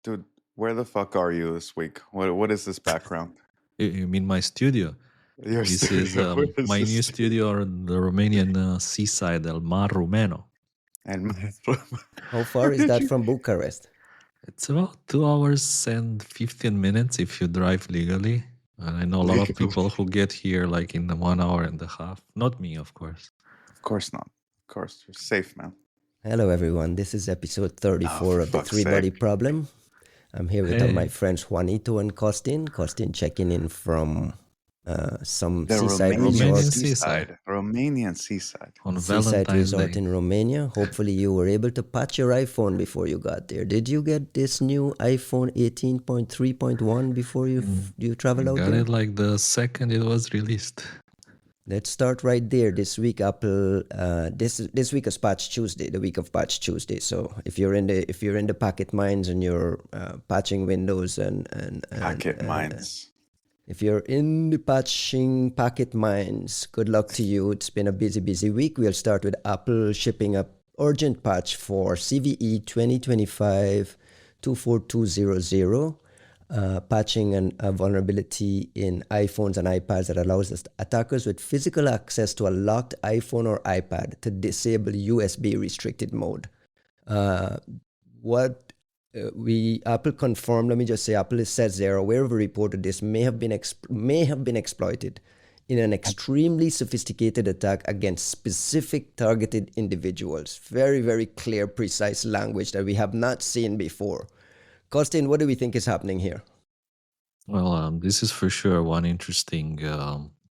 Dude, where the fuck are you this week? What is this background? You mean my studio? Your This is studio. Where is my this new studio? studio on the Romanian seaside, El Mar Rumeno. And How far where is did that you? from Bucharest? It's about 2 hours and 15 minutes if you drive legally. And I know a lot of people who get here like in 1 hour and a half. Not me, of course. Of course not. Of course, you're safe, man. Hello, everyone. This is episode Oh, 34 for of the fuck's Three Body sake! Problem. I'm here with my Hey, friends Juanito and Costin. Costin checking in from some The seaside Romanian Romanian resort, seaside seaside. Romanian seaside. on seaside Valentine's resort Day. in Romania. Hopefully, you were able to patch your iPhone before you got there. Did you get this new iPhone 18.3.1 before you traveled out Got there? it like the second it was released. Let's start right there. This week, Apple. This week is Patch Tuesday, the week of Patch Tuesday. So if you're in the packet mines and you're patching Windows and Packet mines. if you're in the patching packet mines, good luck to you. It's been a busy week. We'll start with Apple shipping a urgent patch for CVE 2025 24200. Patching a vulnerability in iPhones and iPads that allows attackers with physical access to a locked iPhone or iPad to disable USB restricted mode. What Apple confirmed. Let me just say, Apple says they're aware of a report that this may have been exploited in an extremely sophisticated attack against specific targeted individuals. Very clear, precise language that we have not seen before. Costin, what do we think is happening here? Well, this is for sure one interesting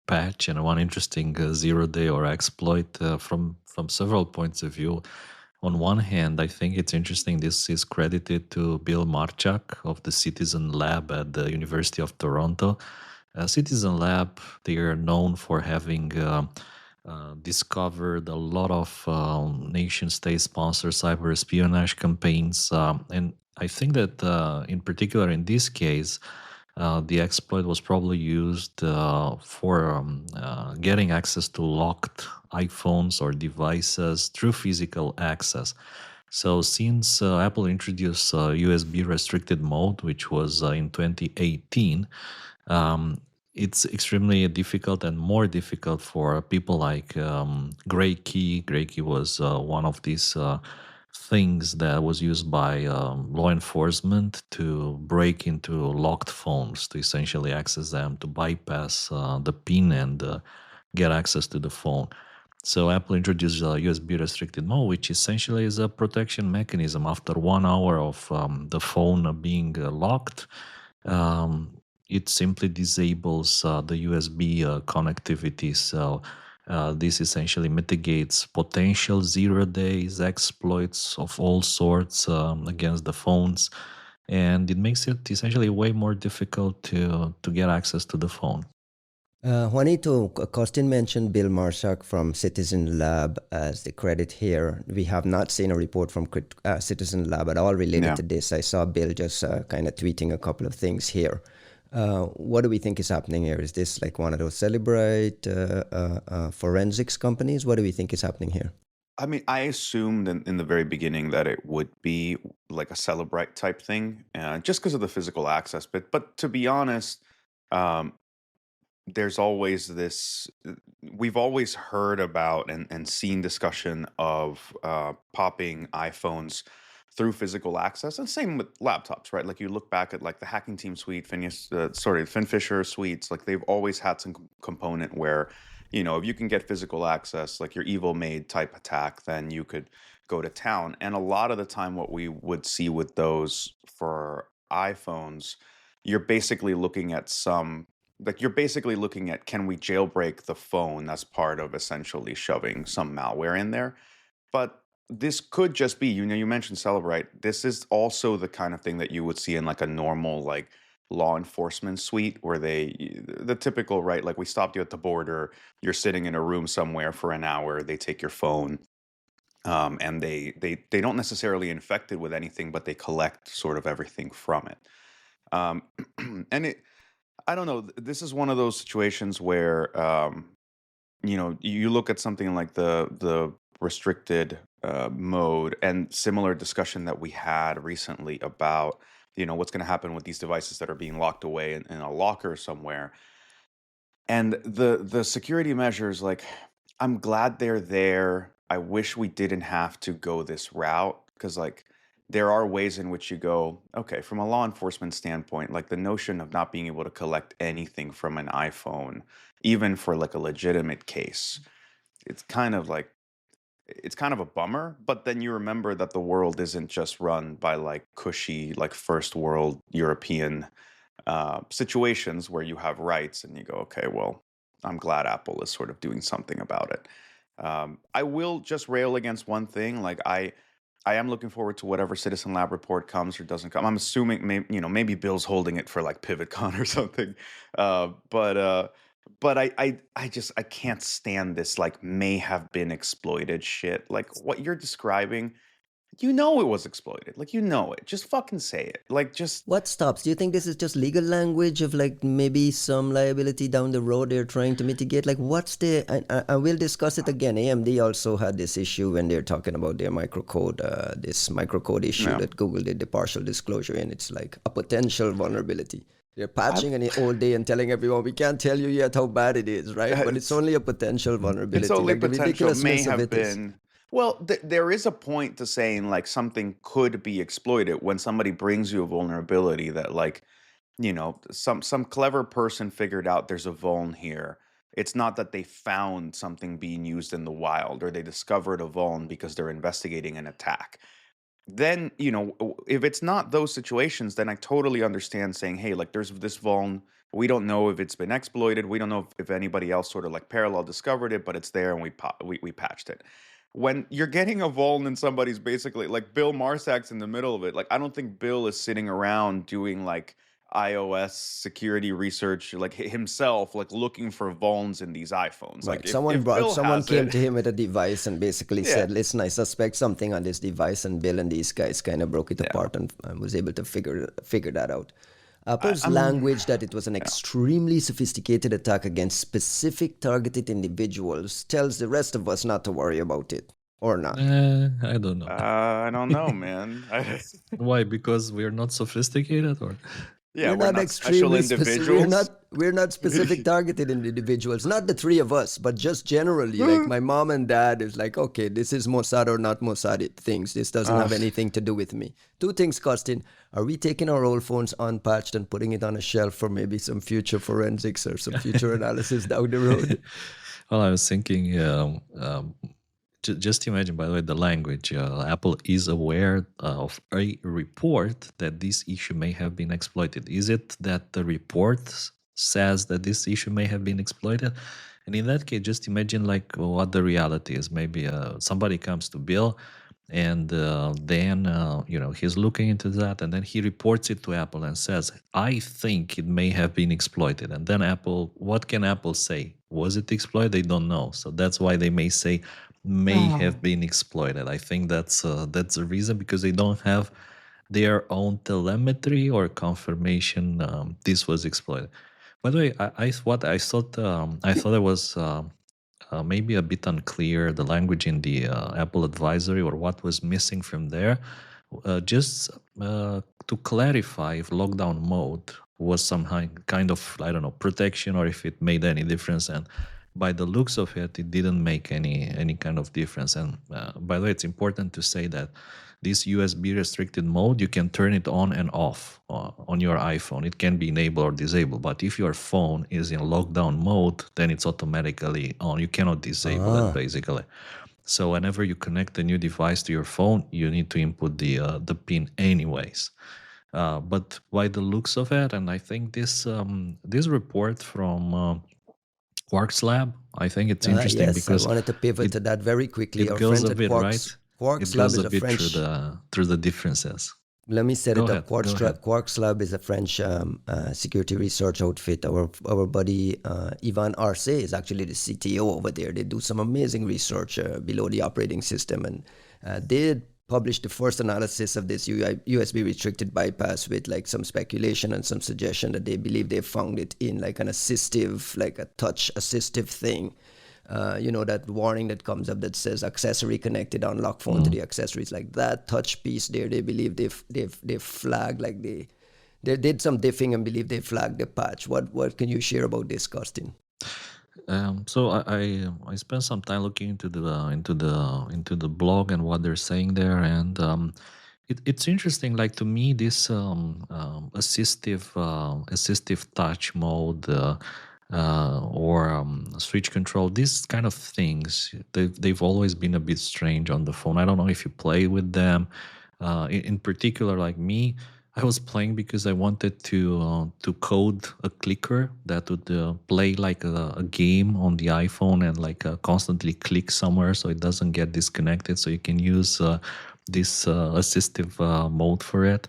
patch and one interesting zero-day or exploit from several points of view. On one hand, I think it's interesting this is credited to Bill Marchak of the Citizen Lab at the University of Toronto. Citizen Lab, they are known for having discovered a lot of nation-state sponsored cyber espionage campaigns. And I think that in particular in this case, the exploit was probably used for getting access to locked iPhones or devices through physical access. So since Apple introduced USB restricted mode, which was in 2018, it's extremely difficult and more difficult for people like Gray Key. Gray Key was one of these things that was used by law enforcement to break into locked phones, to essentially access them, to bypass the PIN and get access to the phone. So Apple introduced a USB restricted mode, which essentially is a protection mechanism. After 1 hour of the phone being locked, it simply disables the USB connectivity. So this essentially mitigates potential 0 days exploits of all sorts against the phones, and it makes it essentially way more difficult to get access to the phone. Juanito, Costin mentioned Bill Marshak from Citizen Lab as the credit here. We have not seen a report from Citizen Lab at all related to this. I saw Bill just kind of tweeting a couple of things here. What do we think is happening here? Is this like one of those Celebrite forensics companies? What do we think is happening here? I mean, I assumed in the very beginning that it would be like a Celebrite type thing, just because of the physical access. But to be honest, there's always this. We've always heard about and seen discussion of popping iPhones through physical access, and same with laptops, right? Like you look back at like the Hacking Team suite, FinFisher suites, like they've always had some component where, if you can get physical access, like your evil maid type attack, then you could go to town. And a lot of the time, what we would see with those for iPhones, you're basically looking at can we jailbreak the phone? That's part of essentially shoving some malware in there. But this could just be, you mentioned Celebrite. This is also the kind of thing that you would see in like a normal like law enforcement suite where the typical, right? Like we stopped you at the border, you're sitting in a room somewhere for an hour, they take your phone, and they don't necessarily infect it with anything, but they collect sort of everything from it. And I don't know. This is one of those situations where you look at something like the restricted mode, and similar discussion that we had recently about what's going to happen with these devices that are being locked away in a locker somewhere. And the security measures, like, I'm glad they're there. I wish we didn't have to go this route, because like there are ways in which you go, okay, from a law enforcement standpoint, like the notion of not being able to collect anything from an iPhone, even for like a legitimate case, it's kind of like it's kind of a bummer. But then you remember that the world isn't just run by like cushy, like first world European situations where you have rights, and you go, okay, well, I'm glad Apple is sort of doing something about it. I will just rail against one thing. Like I am looking forward to whatever Citizen Lab report comes or doesn't come. I'm assuming maybe Bill's holding it for like PivotCon or something. But I can't stand this like may have been exploited shit. Like what you're describing, it was exploited. Like it. Just fucking say it. Like just What stops? Do you think this is just legal language of like maybe some liability down the road they're trying to mitigate? Like what's the, I will discuss it again. AMD also had this issue when they're talking about their microcode, this microcode issue no. that Google did the partial disclosure, and it's like a potential vulnerability. They're I, patching it all day and telling everyone, we can't tell you yet how bad it is, right? But it's it's only a potential it's vulnerability. only Like the potential. May ridiculousness of have it is, been. Well, there is a point to saying like something could be exploited when somebody brings you a vulnerability that like some clever person figured out there's a vuln here. It's not that they found something being used in the wild or they discovered a vuln because they're investigating an attack. Then if it's not those situations, then I totally understand saying, hey, like there's this vuln, we don't know if it's been exploited, we don't know if anybody else sort of like parallel discovered it, but it's there and we patched it. When you're getting a vuln and somebody's basically like Bill Marsak's in the middle of it, like I don't think Bill is sitting around doing like iOS security research like himself, like looking for vulns in these iPhones. Like right? Someone if Bill someone has came it, to him with a device and basically yeah, said, "Listen, I suspect something on this device," and Bill and these guys kind of broke it yeah. apart and was able to figure that out. Apple's I'm language that it was an yeah. extremely sophisticated attack against specific targeted individuals tells the rest of us not to worry about it, or not. I don't know. I don't know, man. Why? Because we're not sophisticated, or Yeah, We're we're not not special extremely specific. We're individuals. not specific targeted individuals. Not the three of us, but just generally. Like my mom and dad is like, okay, this is Mossad or not Mossad things. This doesn't have anything to do with me. Two things, Costin. Are we taking our old phones unpatched and putting it on a shelf for maybe some future forensics or some future analysis down the road? well, I was thinking. Just imagine, by the way, the language. Apple is aware of a report that this issue may have been exploited. Is it that the report says that this issue may have been exploited? And in that case, just imagine like what the reality is. Maybe somebody comes to Bill, and then he's looking into that, and then he reports it to Apple and says, "I think it may have been exploited." And then Apple, what can Apple say? Was it exploited? They don't know. So that's why they may say may have been exploited. I think that's the reason, because they don't have their own telemetry or confirmation this was exploited. By the way, I thought it was maybe a bit unclear the language in the Apple advisory, or what was missing from there. Just to clarify if lockdown mode was somehow kind of, I don't know, protection, or if it made any difference. And by the looks of it, it didn't make any kind of difference. And by the way, it's important to say that this USB restricted mode, you can turn it on and off on your iPhone. It can be enabled or disabled. But if your phone is in lockdown mode, then it's automatically on. You cannot disable it, basically. So whenever you connect a new device to your phone, you need to input the pin anyways. But by the looks of it, and I think this report from Quarkslab, I think it's interesting Yes, I because wanted to pivot to that very quickly. it Our goes friends a at bit right. It Quarkslab goes is a a bit French. through the differences. Let me set it up. Go ahead. Quarkslab is a French security research outfit. Our buddy Ivan Arce is actually the CTO over there. They do some amazing research below the operating system, and they published the first analysis of this USB restricted bypass with like some speculation and some suggestion that they believe they found it in like an assistive, like a touch assistive thing. that warning that comes up that says accessory connected, unlock phone to the accessories, like that touch piece there. They believe they've flagged, like they did some diffing and believe they flagged the patch. What can you share about this, Costin? So I spent some time looking into the blog and what they're saying there, and it's interesting. Like, to me, this assistive touch mode or switch control, these kind of things, they've always been a bit strange on the phone. I don't know if you play with them. In particular, like me, I was playing because I wanted to code a clicker that would play like a game on the iPhone and like constantly click somewhere so it doesn't get disconnected. So you can use this assistive mode for it.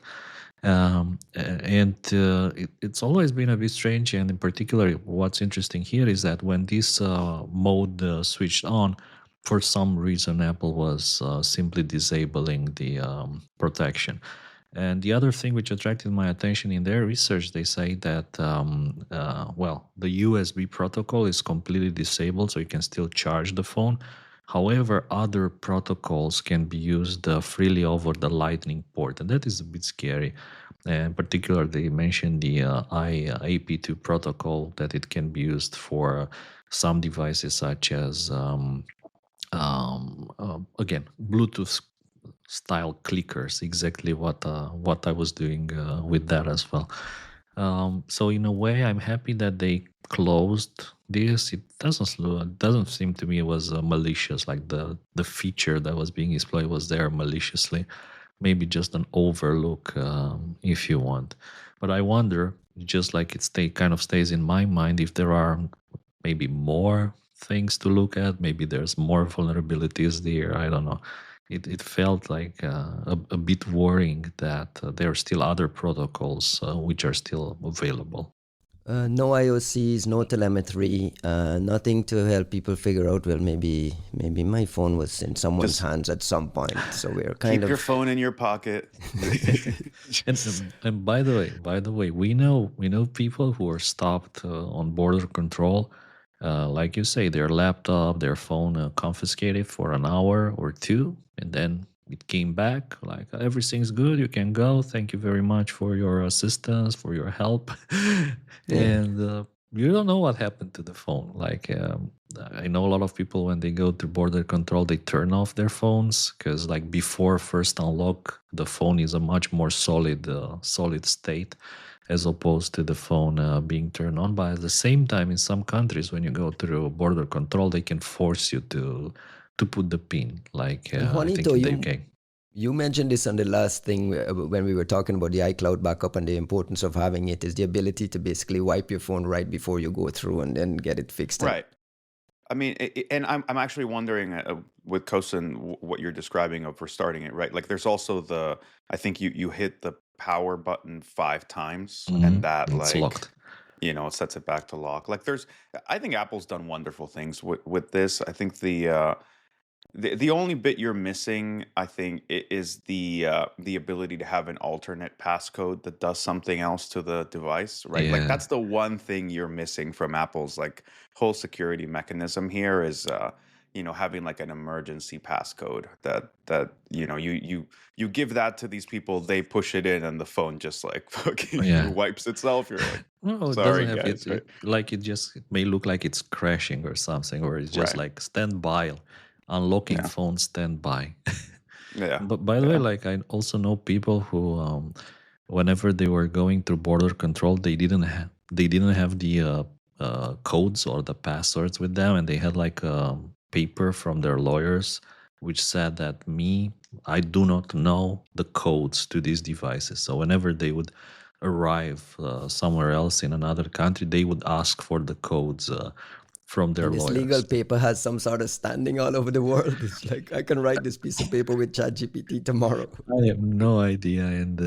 It's always been a bit strange. And in particular, what's interesting here is that when this mode switched on, for some reason, Apple was simply disabling the protection. And the other thing which attracted my attention in their research, they say that, the USB protocol is completely disabled, so you can still charge the phone. However, other protocols can be used freely over the Lightning port, and that is a bit scary. In particular, they mentioned the IAP2 protocol, that it can be used for some devices such as, again, Bluetooth style clickers, exactly what I was doing with that as well. So in a way, I'm happy that they closed this. It doesn't seem to me it was malicious. Like the feature that was being displayed was there maliciously. Maybe just an overlook, if you want. But I wonder, just like kind of stays in my mind, if there are maybe more things to look at. Maybe there's more vulnerabilities there. I don't know. It felt like a bit worrying that there are still other protocols which are still available. No IOCs, no telemetry, nothing to help people figure out. Well, maybe my phone was in someone's Just hands at some point, so we're kind keep your of. phone in your pocket. And by the way, we know people who are stopped on border control. Like you say, their laptop, their phone confiscated for an hour or two, and then it came back like everything's good. You can go. Thank you very much for your assistance, for your help, Yeah. and you don't know what happened to the phone. Like, I know a lot of people when they go to border control, they turn off their phones because, like, before first unlock, the phone is a much more solid state, as opposed to the phone being turned on. But at the same time, in some countries, when you go through border control, they can force you to put the pin. Like, And I think Juanito, in the UK. you mentioned this on the last thing when we were talking about the iCloud backup and the importance of having it is the ability to basically wipe your phone right before you go through and then get it fixed. Right. I mean, and I'm actually wondering with Kosin what you're describing of restarting it, right? Like, there's also I think you hit the power button 5 times, and that, It's locked. sets it back to lock. Like, I think Apple's done wonderful things with this. I think the only bit you're missing, I think, is the ability to have an alternate passcode that does something else to the device, right? Like, Yeah. that's the one thing you're missing from Apple's like whole security mechanism here is having like an emergency passcode that you give that to these people, they push it in, and the phone just like fucking Yeah. wipes itself. You're like, No, it sorry, doesn't have guys, right? it may look like it's crashing or something, or it's just Right. like standby, unlocking Yeah. phone standby. Yeah. But by the way, Yeah. like, I also know people who, whenever they were going through border control, they didn't have the codes or the passwords with them, and they had like a paper from their lawyers which said that I do not know the codes to these devices. So whenever they would arrive somewhere else in another country, they would ask for the codes from their And this legal lawyers. paper has some sort of standing all over the world. It's like I can write this piece of paper with ChatGPT tomorrow. I have no idea, and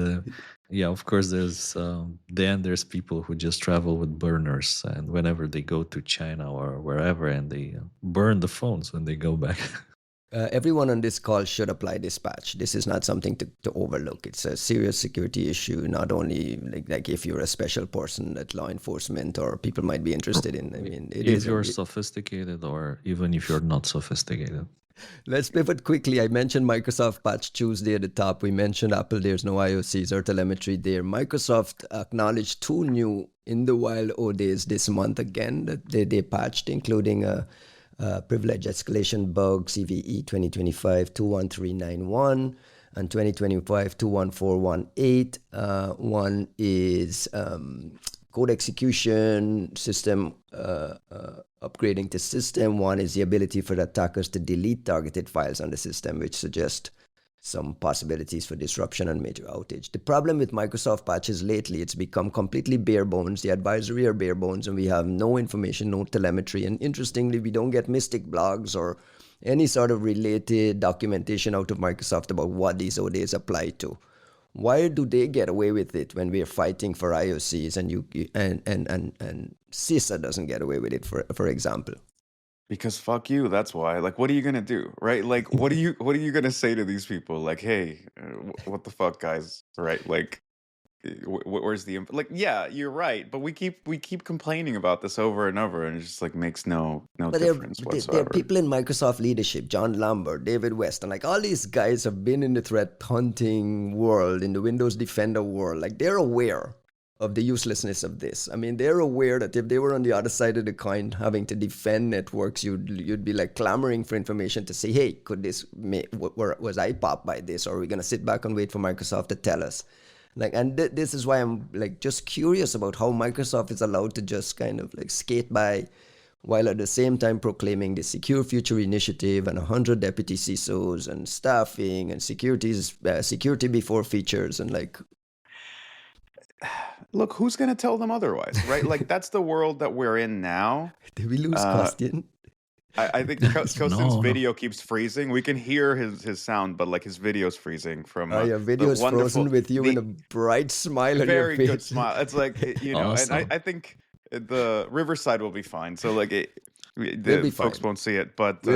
yeah, of course, there's people who just travel with burners, and whenever they go to China or wherever, and they burn the phones when they go back. Everyone on this call should apply this patch. This is not something to overlook. It's a serious security issue, not only like if you're a special person at law enforcement or people might be interested in. I mean, it If is. you're sophisticated or even if you're not sophisticated. Let's pivot quickly. I mentioned Microsoft Patch Tuesday at the top. We mentioned Apple. There's no IOCs or telemetry there. Microsoft acknowledged 2 new in the wild ODAs this month again that they patched, including a privilege escalation bug, CVE 2025-21391 and 2025-21418. One is code execution system upgrading the system. One is the ability for the attackers to delete targeted files on the system, which suggests some possibilities for disruption and major outage. The problem with Microsoft patches lately, it's become completely bare bones. The advisory are bare bones, and we have no information, no telemetry. And interestingly, we don't get Mystic blogs or any sort of related documentation out of Microsoft about what these ODAs apply to. Why do they get away with it when we are fighting for IOCs and CISA doesn't get away with it, for example? Because fuck you, that's why. Like, what are you gonna do, right? Like, what are you gonna say to these people? Like, hey, what the fuck, guys, right? Like, where's the like? Yeah, you're right, but we keep complaining about this over and over, and it just like makes no But difference there are whatsoever. people in Microsoft leadership, John Lambert, David West, and like all these guys have been in the threat hunting world, in the Windows Defender world. Like they're aware of the uselessness of this. I mean, they're aware that if they were on the other side of the coin, having to defend networks, you'd be like clamoring for information to say, hey, could this was I popped by this, or are we gonna sit back and wait for Microsoft to tell us? Like, and this is why I'm like just curious about how Microsoft is allowed to just kind of like skate by, while at the same time proclaiming the Secure Future Initiative and 100 deputy CISOs and staffing and security before features and like. Look, who's gonna tell them otherwise, right? Like that's the world that we're in now. Did we lose Kostian? I think Kostan's video keeps freezing. We can hear his sound, but like his video's freezing from. Your video's frozen with you in a bright smile on your face. Very good smile. It's like awesome. And I think the Riverside will be fine. So like the folks won't see it, but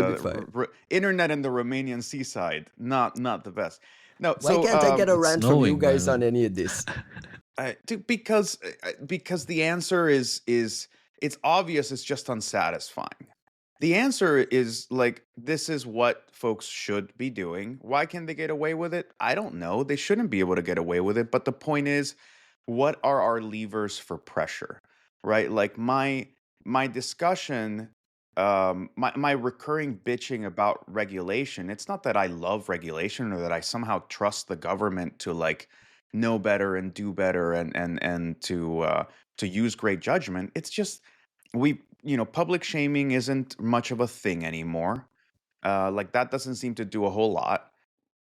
internet in the Romanian seaside, not the best. No, why can't I get a rant from you guys on any of this? Because the answer is it's obvious. It's just unsatisfying. The answer is like, this is what folks should be doing. Why can they get away with it? I don't know. They shouldn't be able to get away with it. But the point is, what are our levers for pressure, right? Like my discussion, my recurring bitching about regulation, it's not that I love regulation or that I somehow trust the government to like know better and do better and to use great judgment. It's just public shaming isn't much of a thing anymore. Like that doesn't seem to do a whole lot.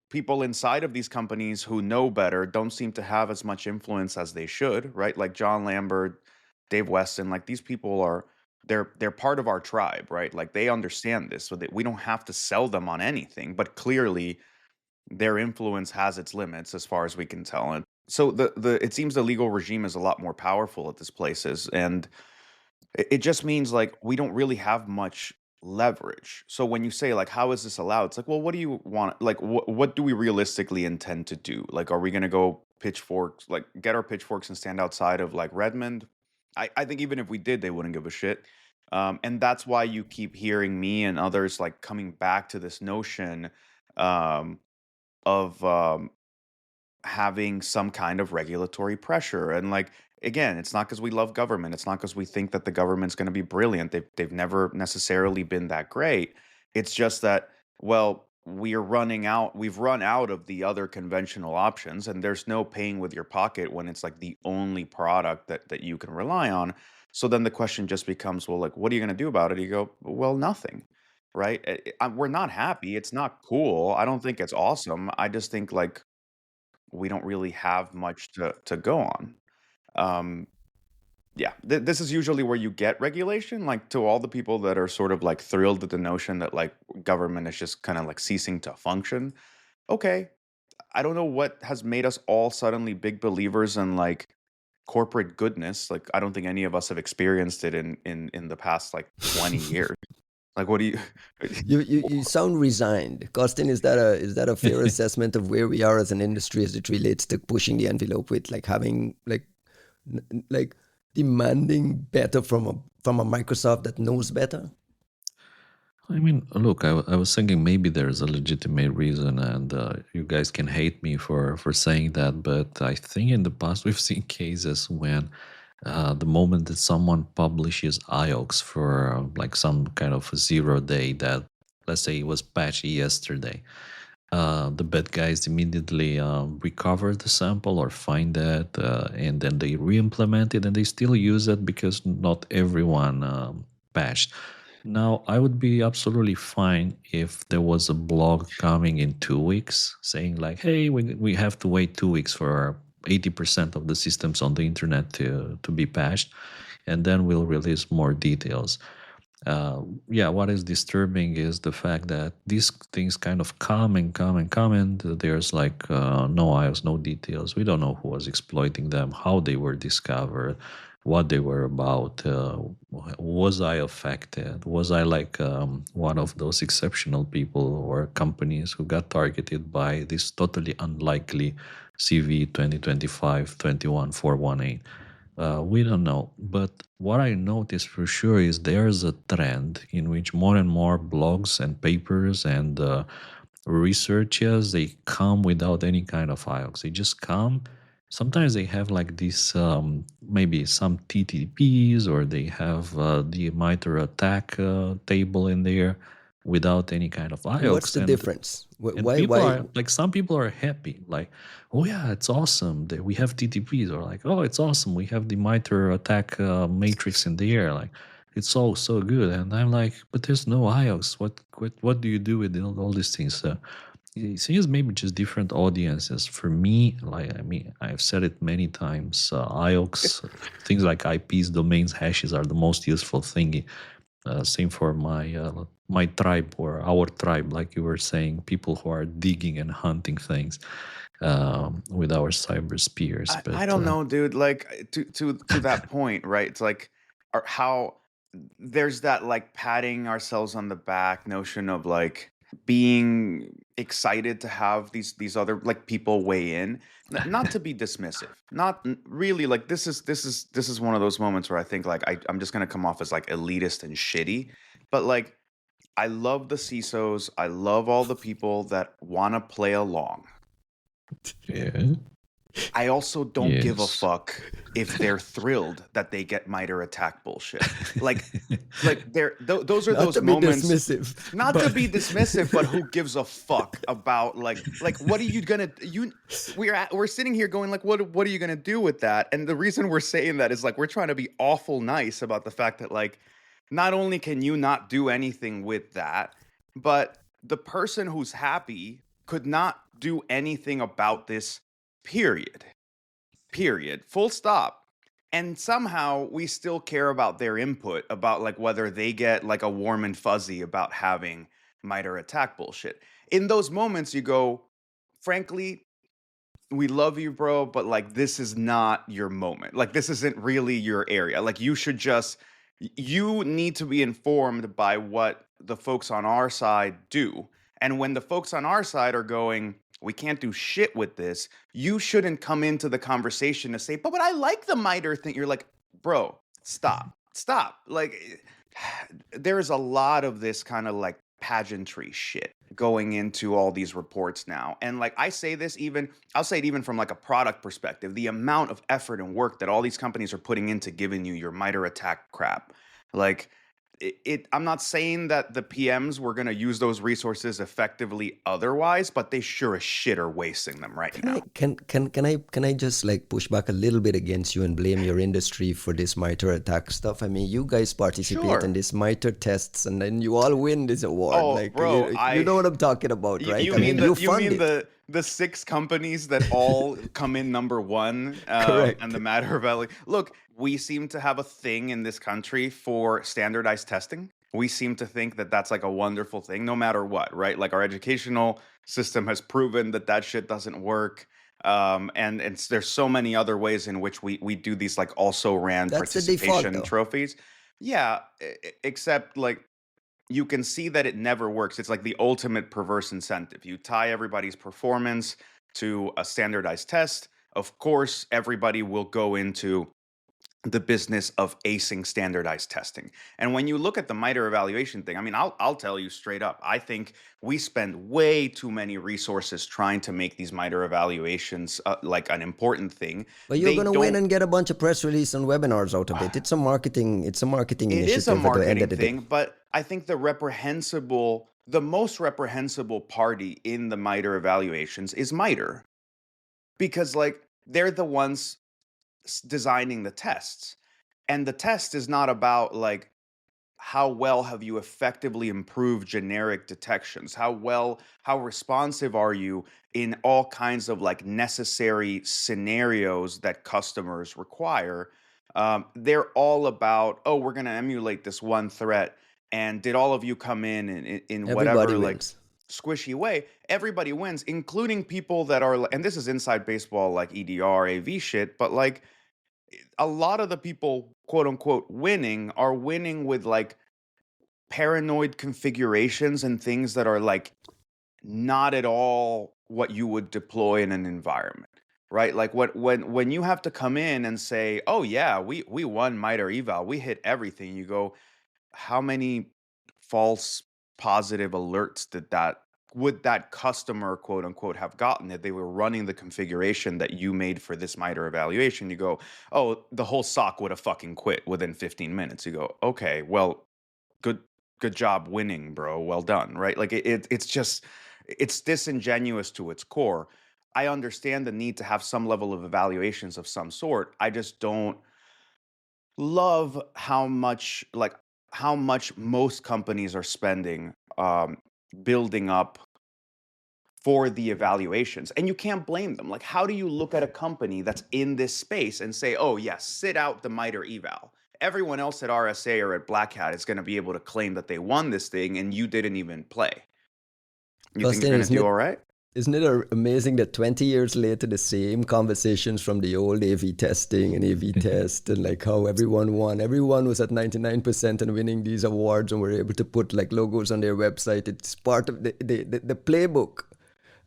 People inside of these companies who know better don't seem to have as much influence as they should, right? Like John Lambert, Dave Weston, like these people they're part of our tribe, right? Like they understand this, so that we don't have to sell them on anything, but clearly their influence has its limits as far as we can tell. And so it seems the legal regime is a lot more powerful at these places, and it just means like we don't really have much leverage. So when you say like, how is this allowed? It's like, well, what do you want? Like, what do we realistically intend to do? Like, are we going to go pitchforks, like get our pitchforks and stand outside of like Redmond? I think even if we did, they wouldn't give a shit. And that's why you keep hearing me and others like coming back to this notion of having some kind of regulatory pressure. And like, again, it's not because we love government. It's not because we think that the government's going to be brilliant. They've never necessarily been that great. It's just that, well, we've run out of the other conventional options, and there's no paying with your pocket when it's like the only product that you can rely on. So then the question just becomes, well, like, what are you going to do about it? You go, well, nothing, right? We're not happy. It's not cool. I don't think it's awesome. I just think like we don't really have much to go on. Yeah, this is usually where you get regulation, like to all the people that are sort of like thrilled at the notion that like government is just kind of like ceasing to function. Okay, I don't know what has made us all suddenly big believers in like corporate goodness. Like I don't think any of us have experienced it in the past like 20 years. Like, what do you? You sound resigned. Costin, is that a fair assessment of where we are as an industry as it relates to pushing the envelope with like having like demanding better from a Microsoft that knows better? I mean, look, I was thinking maybe there's a legitimate reason, and you guys can hate me for saying that, but I think in the past we've seen cases when the moment that someone publishes IOX for like some kind of a 0 day that, let's say, it was patched yesterday, the bad guys immediately recover the sample or find that, and then they re-implement it, and they still use it because not everyone patched. Now, I would be absolutely fine if there was a blog coming in 2 weeks saying like, "Hey, we have to wait 2 weeks for 80% of the systems on the internet to be patched, and then we'll release more details." Yeah, what is disturbing is the fact that these things kind of come and come and come, and there's like no IOs, no details. We don't know who was exploiting them, how they were discovered, what they were about. Was I affected? Was I like one of those exceptional people or companies who got targeted by this totally unlikely CV 2025 21418? We don't know, but what I noticed for sure is there's a trend in which more and more blogs and papers and researchers, they come without any kind of IOX. They just come. Sometimes they have like this maybe some TTPs, or they have the MITRE attack table in there without any kind of And what's IOX, the and difference? people Why? are like, some people are happy, like, oh yeah, it's awesome that we have TTPs, or like, oh, it's awesome we have the MITRE attack matrix in the air, like it's all so good. And I'm like, but there's no IOX. What do you do with all these things? It seems maybe just different audiences. For me, like, I mean, I've said it many times, IOX, things like IPs, domains, hashes are the most useful thing. Same for my tribe, or our tribe, like you were saying, people who are digging and hunting things with our cyber spears. I But don't know, dude. Like to that point, right? It's like how there's that like patting ourselves on the back notion of like being excited to have these other like people weigh in. Not to be dismissive, really, like this is one of those moments where I think like I'm just gonna come off as like elitist and shitty, but like I love the CISOs, I love all the people that want to play along. yeah, I also don't give a yes. fuck if they're thrilled that they get MITRE attack bullshit. Like those are Not those to be moments. dismissive, Not to but be dismissive, but who gives a fuck about like what are you gonna we're sitting here going like what are you gonna do with that? And the reason we're saying that is like we're trying to be awful nice about the fact that like not only can you not do anything with that, but the person who's happy could not do anything about this, period. Period. Full stop. And somehow we still care about their input about like whether they get like a warm and fuzzy about having MITRE attack bullshit. In those moments, you go, frankly, we love you, bro, but like this is not your moment. Like this isn't really your area. Like you need to be informed by what the folks on our side do. And when the folks on our side are going, we can't do shit with this, you shouldn't come into the conversation to say, but I like the MITRE thing. You're like, bro, stop. Stop. Like there's a lot of this kind of like pageantry shit going into all these reports now. And like I'll say it even from like a product perspective, the amount of effort and work that all these companies are putting into giving you your MITRE attack crap. Like I'm not saying that the PMs were going to use those resources effectively otherwise, but they sure as shit are wasting them right can now. I just like push back a little bit against you and blame your industry for this MITRE attack stuff? I mean, you guys participate in Sure. this MITRE tests, and then you all win this award. Oh, Like bro, you know what I'm talking about, right? you I mean mean, you you fund mean it, the six companies that all come in number one and correct? the matter of look, we seem to have a thing in this country for standardized testing. We seem to think that that's like a wonderful thing no matter what, right? Like our educational system has proven that that shit doesn't work. And there's so many other ways in which we do these like also ran That's the default, participation though. trophies. Yeah, except like you can see that it never works. It's like the ultimate perverse incentive. You tie everybody's performance to a standardized test. Of course, everybody will go into the business of acing standardized testing. And when you look at the MITRE evaluation thing, I mean, I'll tell you straight up, I think we spend way too many resources trying to make these MITRE evaluations like an important thing. But you're They gonna win don't. and get a bunch of press release and webinars out of it. It's a marketing It initiative is a at the end marketing of the day. thing, but I think the most reprehensible party in the MITRE evaluations is MITRE, because like they're the ones designing the tests, and the test is not about like how well have you effectively improved generic detections, how responsive are you in all kinds of like necessary scenarios that customers require. They're all about, oh, we're going to emulate this one threat, and did all of you come in Everybody whatever like wins. squishy way? Everybody wins, including people that are, and this is inside baseball like EDR AV shit, but like a lot of the people quote unquote winning are winning with like paranoid configurations and things that are like not at all what you would deploy in an environment, right? Like when you have to come in and say, oh yeah, we won MITRE eval, we hit everything, you go, how many false positive alerts would that customer quote unquote have gotten if they were running the configuration that you made for this MITRE evaluation? You go, oh, the whole SOC would have fucking quit within 15 minutes. You go, okay, well, good job winning, bro. Well done, right? Like it's just, it's disingenuous to its core. I understand the need to have some level of evaluations of some sort. I just don't love how much most companies are spending building up for the evaluations. And you can't blame them. Like, how do you look at a company that's in this space and say, oh yes, sit out the MITRE eval? Everyone else at RSA or at Black Hat is going to be able to claim that they won this thing and you didn't even play. You think you're Justin, going to do all right? isn't it amazing that 20 years later, the same conversations from the old AV testing and AV test and like how everyone won. Everyone was at 99% and winning these awards and were able to put like logos on their website. It's part of the playbook.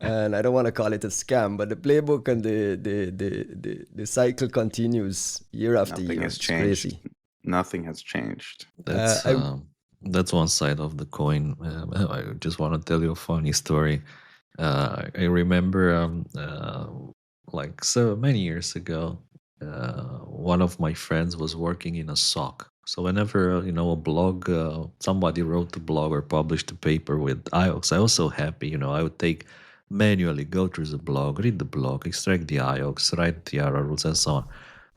And I don't want to call it a scam, but the playbook and the cycle continues year after Nothing year. has It's changed. crazy. Nothing has changed. That's one side of the coin. I just want to tell you a funny story. I remember like so many years ago, one of my friends was working in a SOC. So whenever a blog, somebody wrote a blog or published a paper with IOX, I was so happy. I would manually go through the blog, read the blog, extract the IOX, write the error rules, and so on.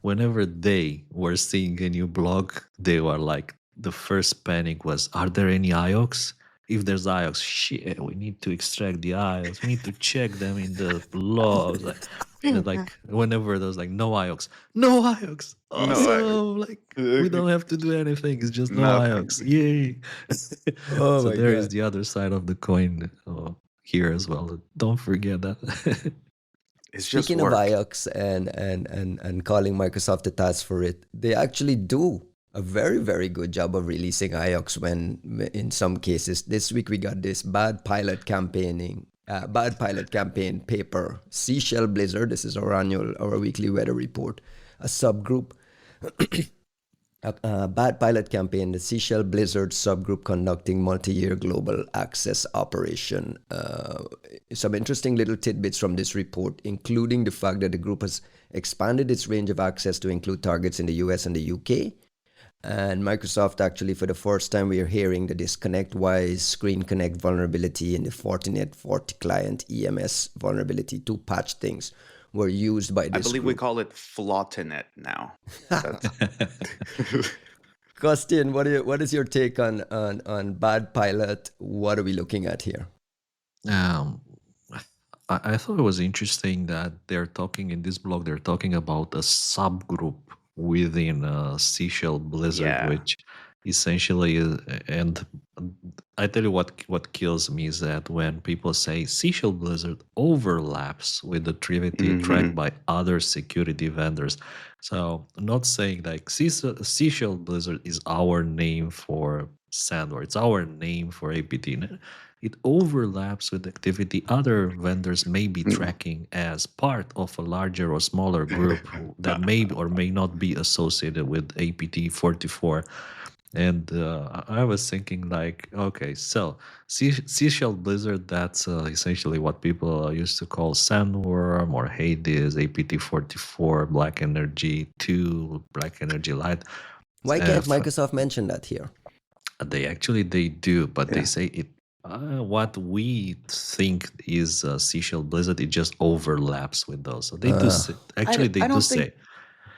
Whenever they were seeing a new blog, they were like, the first panic was, are there any IOX? If there's IOX, shit, we need to extract the IOX. We need to check them in the logs. Like whenever there's like no IOX, no IOX, awesome. Like we don't have to do anything. It's just no IOX. Yay! Oh So my there God. is the other side of the coin here as well. Don't forget that. It's Speaking just of work. IOX and calling Microsoft to task for it, they actually do a very, very good job of releasing IOX when, in some cases, this week we got this BadPilot campaign paper, Seashell Blizzard. This is our weekly weather report, a subgroup. BadPilot campaign, the Seashell Blizzard subgroup conducting multi-year global access operation. Some interesting little tidbits from this report, including the fact that the group has expanded its range of access to include targets in the US and the UK. And Microsoft, actually, for the first time, we are hearing the disconnect-wise Screen Connect vulnerability and the Fortinet FortiClient EMS vulnerability, two patch things, were used by this I believe group. we call it Flawtinet now. Costin, what is your take on BadPilot? What are we looking at here? I thought it was interesting that they're talking in this blog. They're talking about a subgroup within Seashell Blizzard, which essentially is, and I tell you what kills me is that when people say Seashell Blizzard overlaps with the activity tracked by other security vendors. So not saying like Seashell Blizzard is our name for Sandware. It's our name for APT. And it overlaps with activity other vendors may be tracking as part of a larger or smaller group that may or may not be associated with APT 44. And I was thinking, like, okay, so Seashell Blizzard, that's essentially what people used to call Sandworm or Hades, APT 44, Black Energy 2, Black Energy Light. Why can't Microsoft mention that here? They do, but they Yeah. say it. What we think is Seashell Blizzard, it just overlaps with those. So they do say, actually they I do don't think say.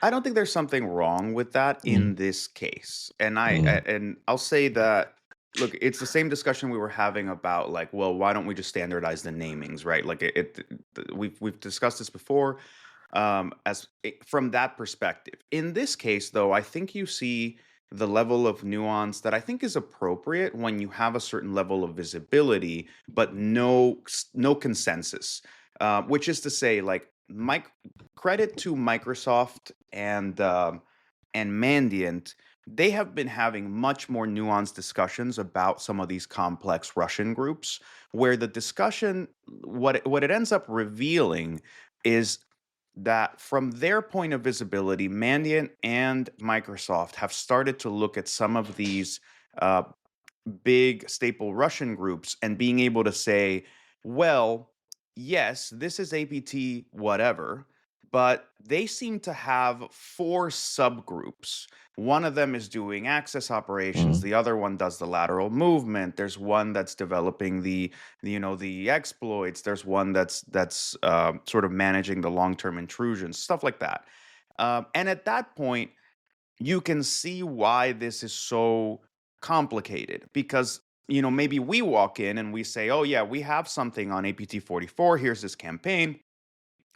I don't think there's something wrong with that in Mm, this case. And mm, I'll say that look, it's the same discussion we were having about like, well, why don't we just standardize the namings, right? Like we've discussed this before from that perspective. In this case though, I think you see the level of nuance that I think is appropriate when you have a certain level of visibility but no consensus. Which is to say like Mike credit to Microsoft and Mandiant, they have been having much more nuanced discussions about some of these complex Russian groups, where the discussion, what it ends up revealing is that from their point of visibility, Mandiant and Microsoft have started to look at some of these uh, big staple Russian groups and being able to say, well, yes, this is APT whatever, but they seem to have four subgroups. One of them is doing access operations, mm. the other one does the lateral movement, there's one that's developing the exploits, there's one that's sort of managing the long-term intrusions, stuff like that. And at that point you can see why this is so complicated because maybe we walk in and we say, oh yeah, we have something on APT 44, here's this campaign.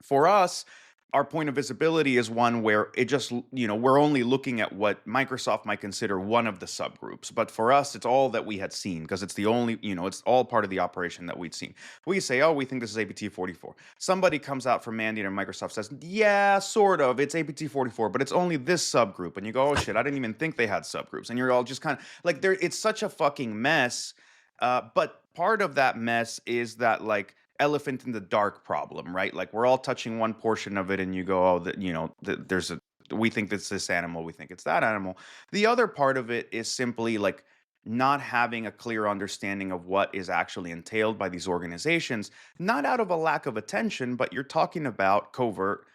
For us, our point of visibility is one where it just, we're only looking at what Microsoft might consider one of the subgroups. But for us, it's all that we had seen because it's the only, it's all part of the operation that we'd seen. We say, oh, we think this is APT 44. Somebody comes out from Mandiant and Microsoft says, yeah, sort of, it's APT 44, but it's only this subgroup. And you go, oh shit, I didn't even think they had subgroups. And you're all just kind of like, it's such a fucking mess. But part of that mess is that like, elephant in the dark problem, right? Like we're all touching one portion of it, and you go, oh, there's a we think it's this animal, we think it's that animal. The other part of it is simply like not having a clear understanding of what is actually entailed by these organizations, not out of a lack of attention, but you're talking about covert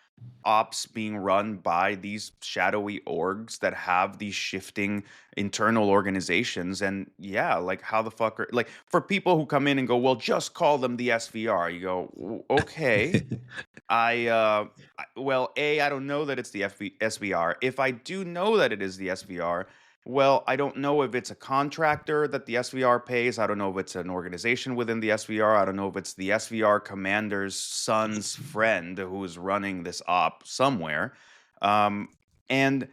ops being run by these shadowy orgs that have these shifting internal organizations. And yeah, like how the fuck are like for people who come in and go, well, just call them the SVR, you go, okay. Well, I don't know that it's the SVR. If I do know that it is the SVR, well, I don't know if it's a contractor that the SVR pays. I don't know if it's an organization within the SVR. I don't know if it's the SVR commander's son's friend who is running this op somewhere. And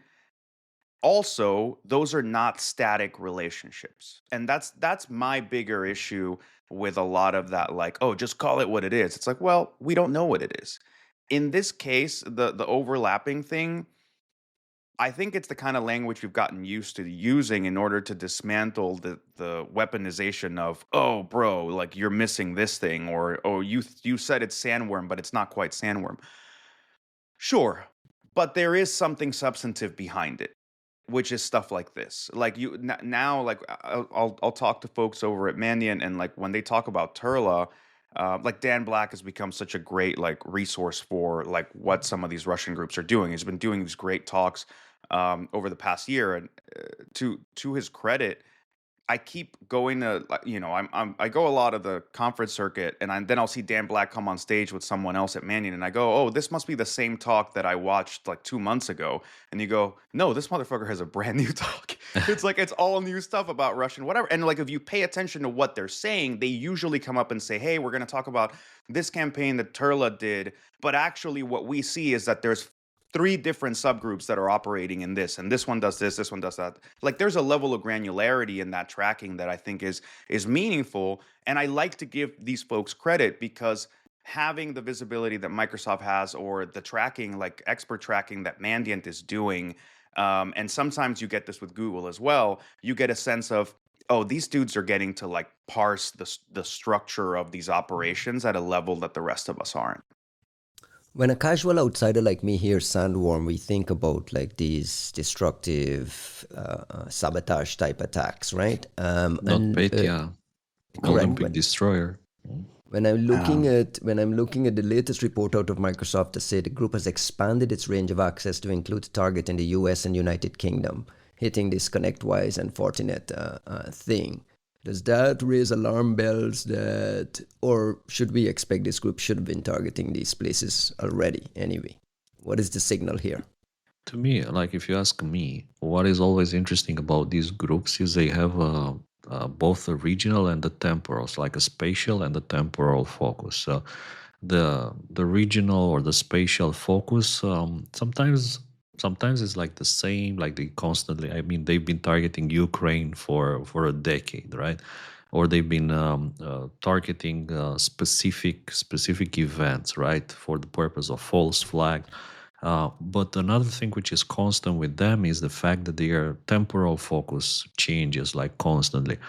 also, those are not static relationships. And that's my bigger issue with a lot of that, like, oh, just call it what it is. It's like, well, we don't know what it is. In this case, the overlapping thing, I think it's the kind of language we've gotten used to using in order to dismantle the weaponization of, oh, bro, like you're missing this thing, or oh, you said it's sandworm, but it's not quite sandworm. Sure, but there is something substantive behind it, which is stuff like this. Like now, like I'll talk to folks over at Mandiant, and like when they talk about Turla, like Dan Black has become such a great like resource for like what some of these Russian groups are doing. He's been doing these great talks over the past year, and to his credit, I keep going to, I go a lot of the conference circuit, and then I'll see Dan Black come on stage with someone else at Mannion, and I go, oh, this must be the same talk that I watched like 2 months ago. And you go, no, this motherfucker has a brand new talk. It's like it's all new stuff about Russian whatever. And like if you pay attention to what they're saying, they usually come up and say, hey, we're going to talk about this campaign that Turla did. But actually, what we see is that there's three different subgroups that are operating in this, and this one does this one does that. Like there's a level of granularity in that tracking that I think is meaningful, and I like to give these folks credit because having the visibility that Microsoft has, or the tracking, like expert tracking that Mandiant is doing, and sometimes you get this with Google as well, you get a sense of oh, these dudes are getting to like parse the structure of these operations at a level that the rest of us aren't. When a casual outsider like me hears Sandworm, we think about like these destructive sabotage type attacks, right? Not Petya, Correct. Olympic destroyer. When I'm looking at the latest report out of Microsoft, to say the group has expanded its range of access to include target in the US and United Kingdom, hitting this ConnectWise and Fortinet thing. Does that raise alarm bells that, or should we expect this group should have been targeting these places already anyway? What is the signal here? To me, like if you ask me, what is always interesting about these groups is they have both the regional and the temporal, so like a spatial and the temporal focus. So the regional or the spatial focus sometimes it's like the same, like they constantly. I mean, they've been targeting Ukraine for a decade, right? Or they've been targeting specific events, right, for the purpose of false flag. But another thing which is constant with them is the fact that their temporal focus changes like constantly.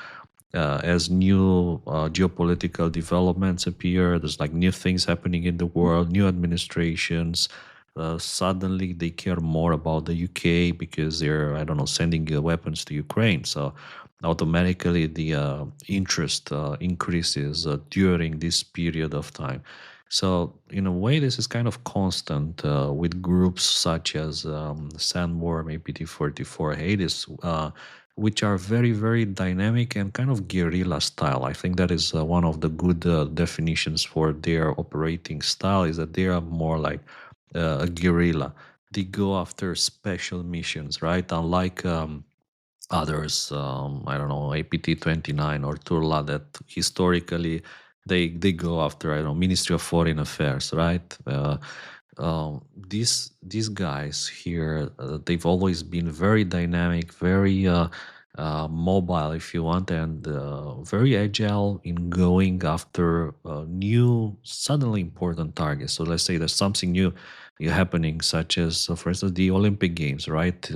As new geopolitical developments appear, there's like new things happening in the world, new administrations. Suddenly they care more about the UK because they're, I don't know, sending weapons to Ukraine. So automatically the interest increases during this period of time. So in a way, this is kind of constant with groups such as Sandworm, APT44, Hades, which are very, very dynamic and kind of guerrilla style. I think that is one of the good definitions for their operating style, is that they are more like a guerrilla. They go after special missions, right? Unlike others, I don't know, APT29 or Turla, that historically they go after, I don't know, Ministry of Foreign Affairs, right? These guys here, they've always been very dynamic, very mobile, if you want, and very agile in going after new, suddenly important targets. So let's say there's something new happening, such as, for instance, the Olympic Games, right?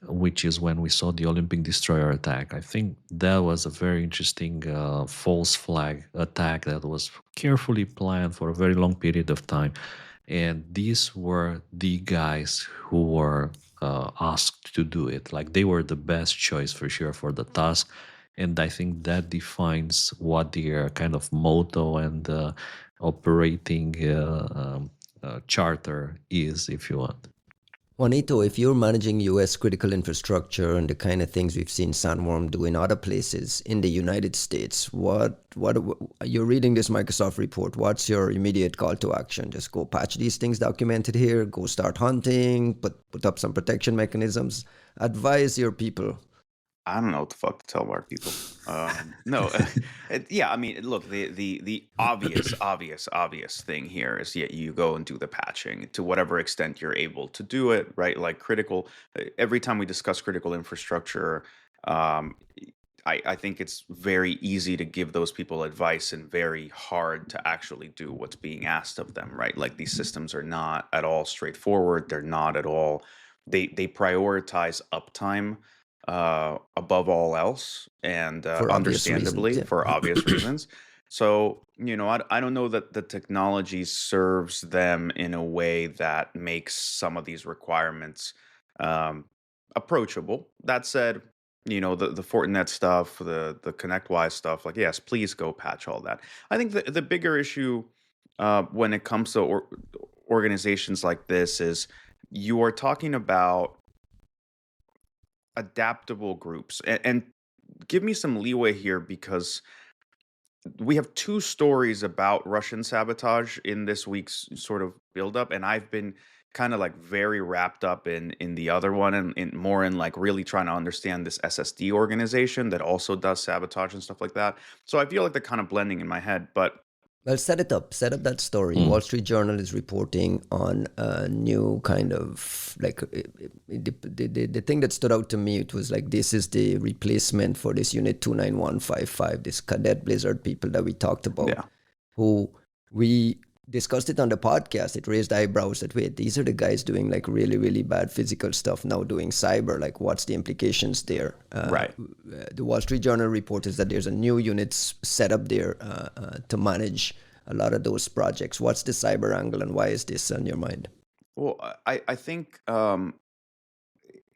Which is when we saw the Olympic destroyer attack. I think that was a very interesting false flag attack that was carefully planned for a very long period of time. And these were the guys who were asked to do it. Like they were the best choice for sure for the task. And I think that defines what their kind of motto and operating charter is, if you want. Juanito, if you're managing US critical infrastructure and the kind of things we've seen Sandworm do in other places in the United States, what you're reading this Microsoft report, what's your immediate call to action? Just go patch these things documented here, go start hunting, put up some protection mechanisms, advise your people. I don't know what the fuck to tell our people. No, yeah. I mean, look, the obvious thing here is, yeah, you go and do the patching to whatever extent you're able to do it, right? Like critical. Every time we discuss critical infrastructure, I think it's very easy to give those people advice and very hard to actually do what's being asked of them, right? Like these systems are not at all straightforward. They're not at all. They prioritize uptime above all else, and For obvious understandably reasons, yeah. for obvious reasons. So, I don't know that the technology serves them in a way that makes some of these requirements approachable. That said, the Fortinet stuff, the ConnectWise stuff, like, yes, please go patch all that. I think the bigger issue when it comes to organizations like this is you are talking about adaptable groups, and give me some leeway here, because we have two stories about Russian sabotage in this week's sort of buildup, and I've been kind of like very wrapped up in the other one, and more in like really trying to understand this SSD organization that also does sabotage and stuff like that. So I feel like they're kind of blending in my head, but Well, set up that story. Wall Street Journal is reporting on a new kind of like the thing that stood out to me. It was like, this is the replacement for this unit 29155, this cadet Blizzard people that we talked about, yeah. who we discussed it on the podcast, it raised eyebrows that, wait, these are the guys doing like really, really bad physical stuff now doing cyber. Like, what's the implications there? Right. The Wall Street Journal reported that there's a new unit set up there to manage a lot of those projects. What's the cyber angle and why is this on your mind? Well, I think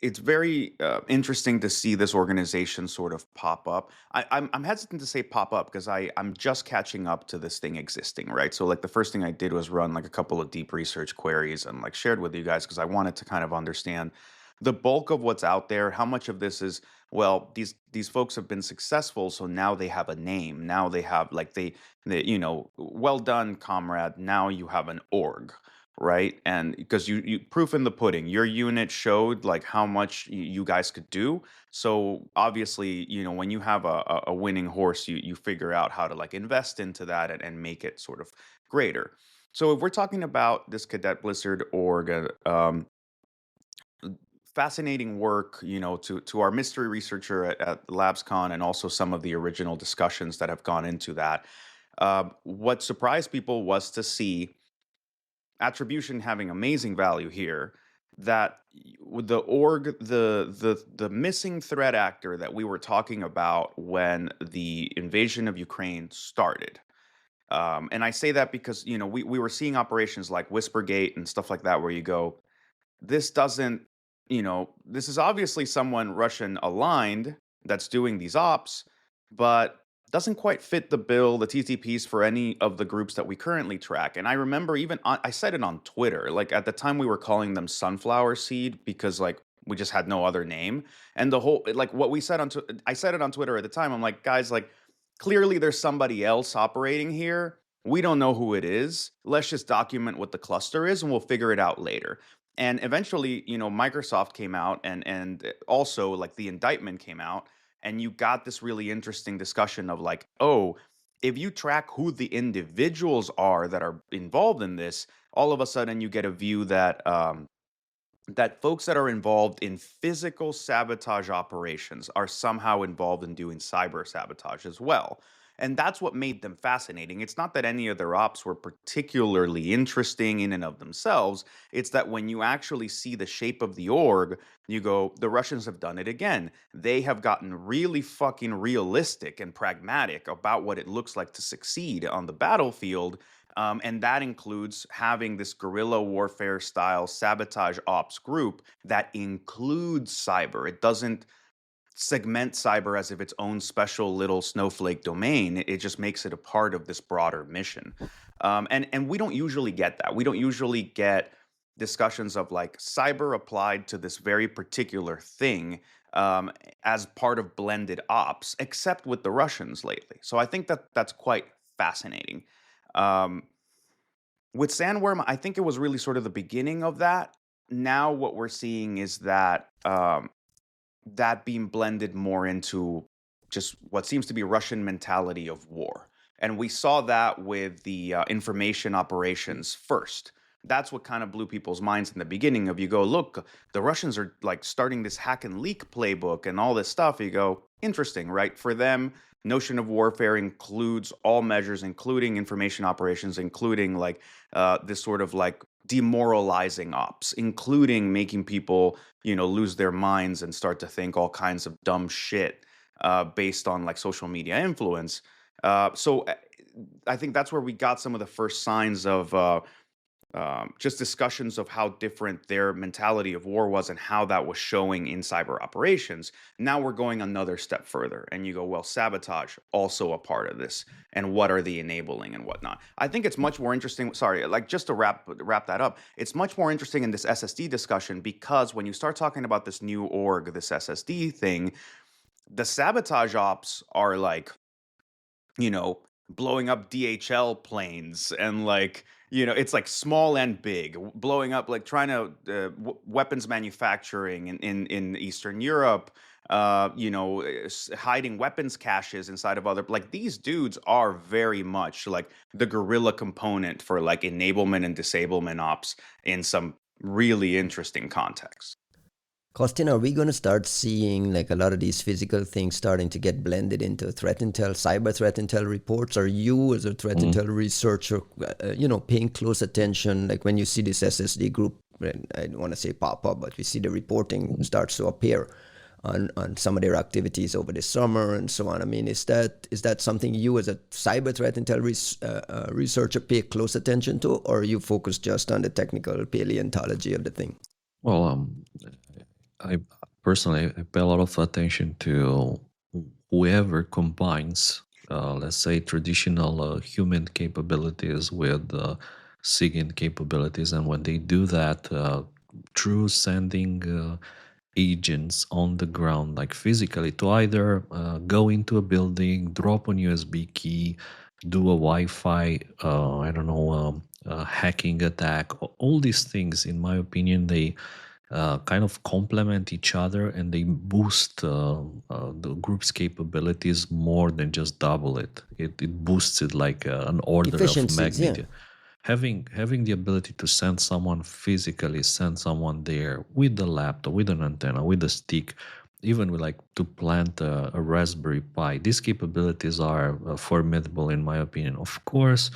it's very interesting to see this organization sort of pop up. I'm hesitant to say pop up because I'm just catching up to this thing existing, right? So like the first thing I did was run like a couple of deep research queries and like shared with you guys because I wanted to kind of understand the bulk of what's out there. How much of this is, well, these folks have been successful, so now they have a name. Now they have like they well done, comrade. Now you have an org, right? And because you proof in the pudding, your unit showed like how much you guys could do. So obviously, when you have a winning horse, you figure out how to like invest into that and make it sort of greater. So if we're talking about this Cadet Blizzard org, fascinating work, to our mystery researcher at LabsCon and also some of the original discussions that have gone into that. What surprised people was to see attribution having amazing value here, that with the org, the missing threat actor that we were talking about when the invasion of Ukraine started. And I say that because we were seeing operations like Whispergate and stuff like that where you go, this doesn't, this is obviously someone Russian aligned that's doing these ops, but doesn't quite fit the bill, the TTPs for any of the groups that we currently track. And I remember I said it on Twitter, like at the time we were calling them Sunflower Seed because like we just had no other name. And the whole, like what we said I said it on Twitter at the time. I'm like, guys, like clearly there's somebody else operating here. We don't know who it is. Let's just document what the cluster is and we'll figure it out later. And eventually, Microsoft came out and also like the indictment came out, and you got this really interesting discussion of like, oh, if you track who the individuals are that are involved in this, all of a sudden you get a view that that folks that are involved in physical sabotage operations are somehow involved in doing cyber sabotage as well. And that's what made them fascinating. It's not that any of their ops were particularly interesting in and of themselves. It's that when you actually see the shape of the org, you go, the Russians have done it again. They have gotten really fucking realistic and pragmatic about what it looks like to succeed on the battlefield. And that includes having this guerrilla warfare style sabotage ops group that includes cyber. It doesn't segment cyber as if its own special little snowflake domain. It just makes it a part of this broader mission. And we don't usually get that. We don't usually get discussions of like cyber applied to this very particular thing as part of blended ops, except with the Russians lately. So I think that that's quite fascinating. Um, with Sandworm, I think it was really sort of the beginning of that. Now what we're seeing is that that being blended more into just what seems to be Russian mentality of war. And we saw that with the information operations first. That's what kind of blew people's minds in the beginning of you go, look, the Russians are like starting this hack and leak playbook and all this stuff. You go, interesting, right? For them, notion of warfare includes all measures, including information operations, including like this sort of like demoralizing ops, including making people, lose their minds and start to think all kinds of dumb shit based on like social media influence. So I think that's where we got some of the first signs of just discussions of how different their mentality of war was and how that was showing in cyber operations. Now we're going another step further, and you go, well, sabotage also a part of this, and what are the enabling and whatnot. I think it's much more interesting. Sorry, like just to wrap that up, it's much more interesting in this SSD discussion because when you start talking about this new org, this SSD thing, the sabotage ops are like, blowing up DHL planes and like, it's like small and big, blowing up, like trying to weapons manufacturing in Eastern Europe, hiding weapons caches inside of other, like these dudes are very much like the guerrilla component for like enablement and disablement ops in some really interesting contexts. Costin, are we going to start seeing like a lot of these physical things starting to get blended into threat intel, cyber threat intel reports? Are you, as a threat Mm. intel researcher, paying close attention? Like when you see this SSD group, I don't want to say pop up, but we see the reporting starts to appear on some of their activities over the summer and so on. I mean, is that something you, as a cyber threat intel researcher, pay close attention to, or are you focused just on the technical paleontology of the thing? Well, I personally I pay a lot of attention to whoever combines, let's say, traditional human capabilities with SIGINT capabilities, and when they do that, through sending agents on the ground, like physically, to either go into a building, drop an USB key, do a Wi-Fi, I don't know, hacking attack. All these things, in my opinion, they kind of complement each other, and they boost the group's capabilities more than just double it. It boosts it like an order of Efficiencies, yeah. magnitude. Having the ability to send someone physically, send someone there with the laptop, with an antenna, with a stick, even with like to plant a Raspberry Pi. These capabilities are formidable, in my opinion. Of course,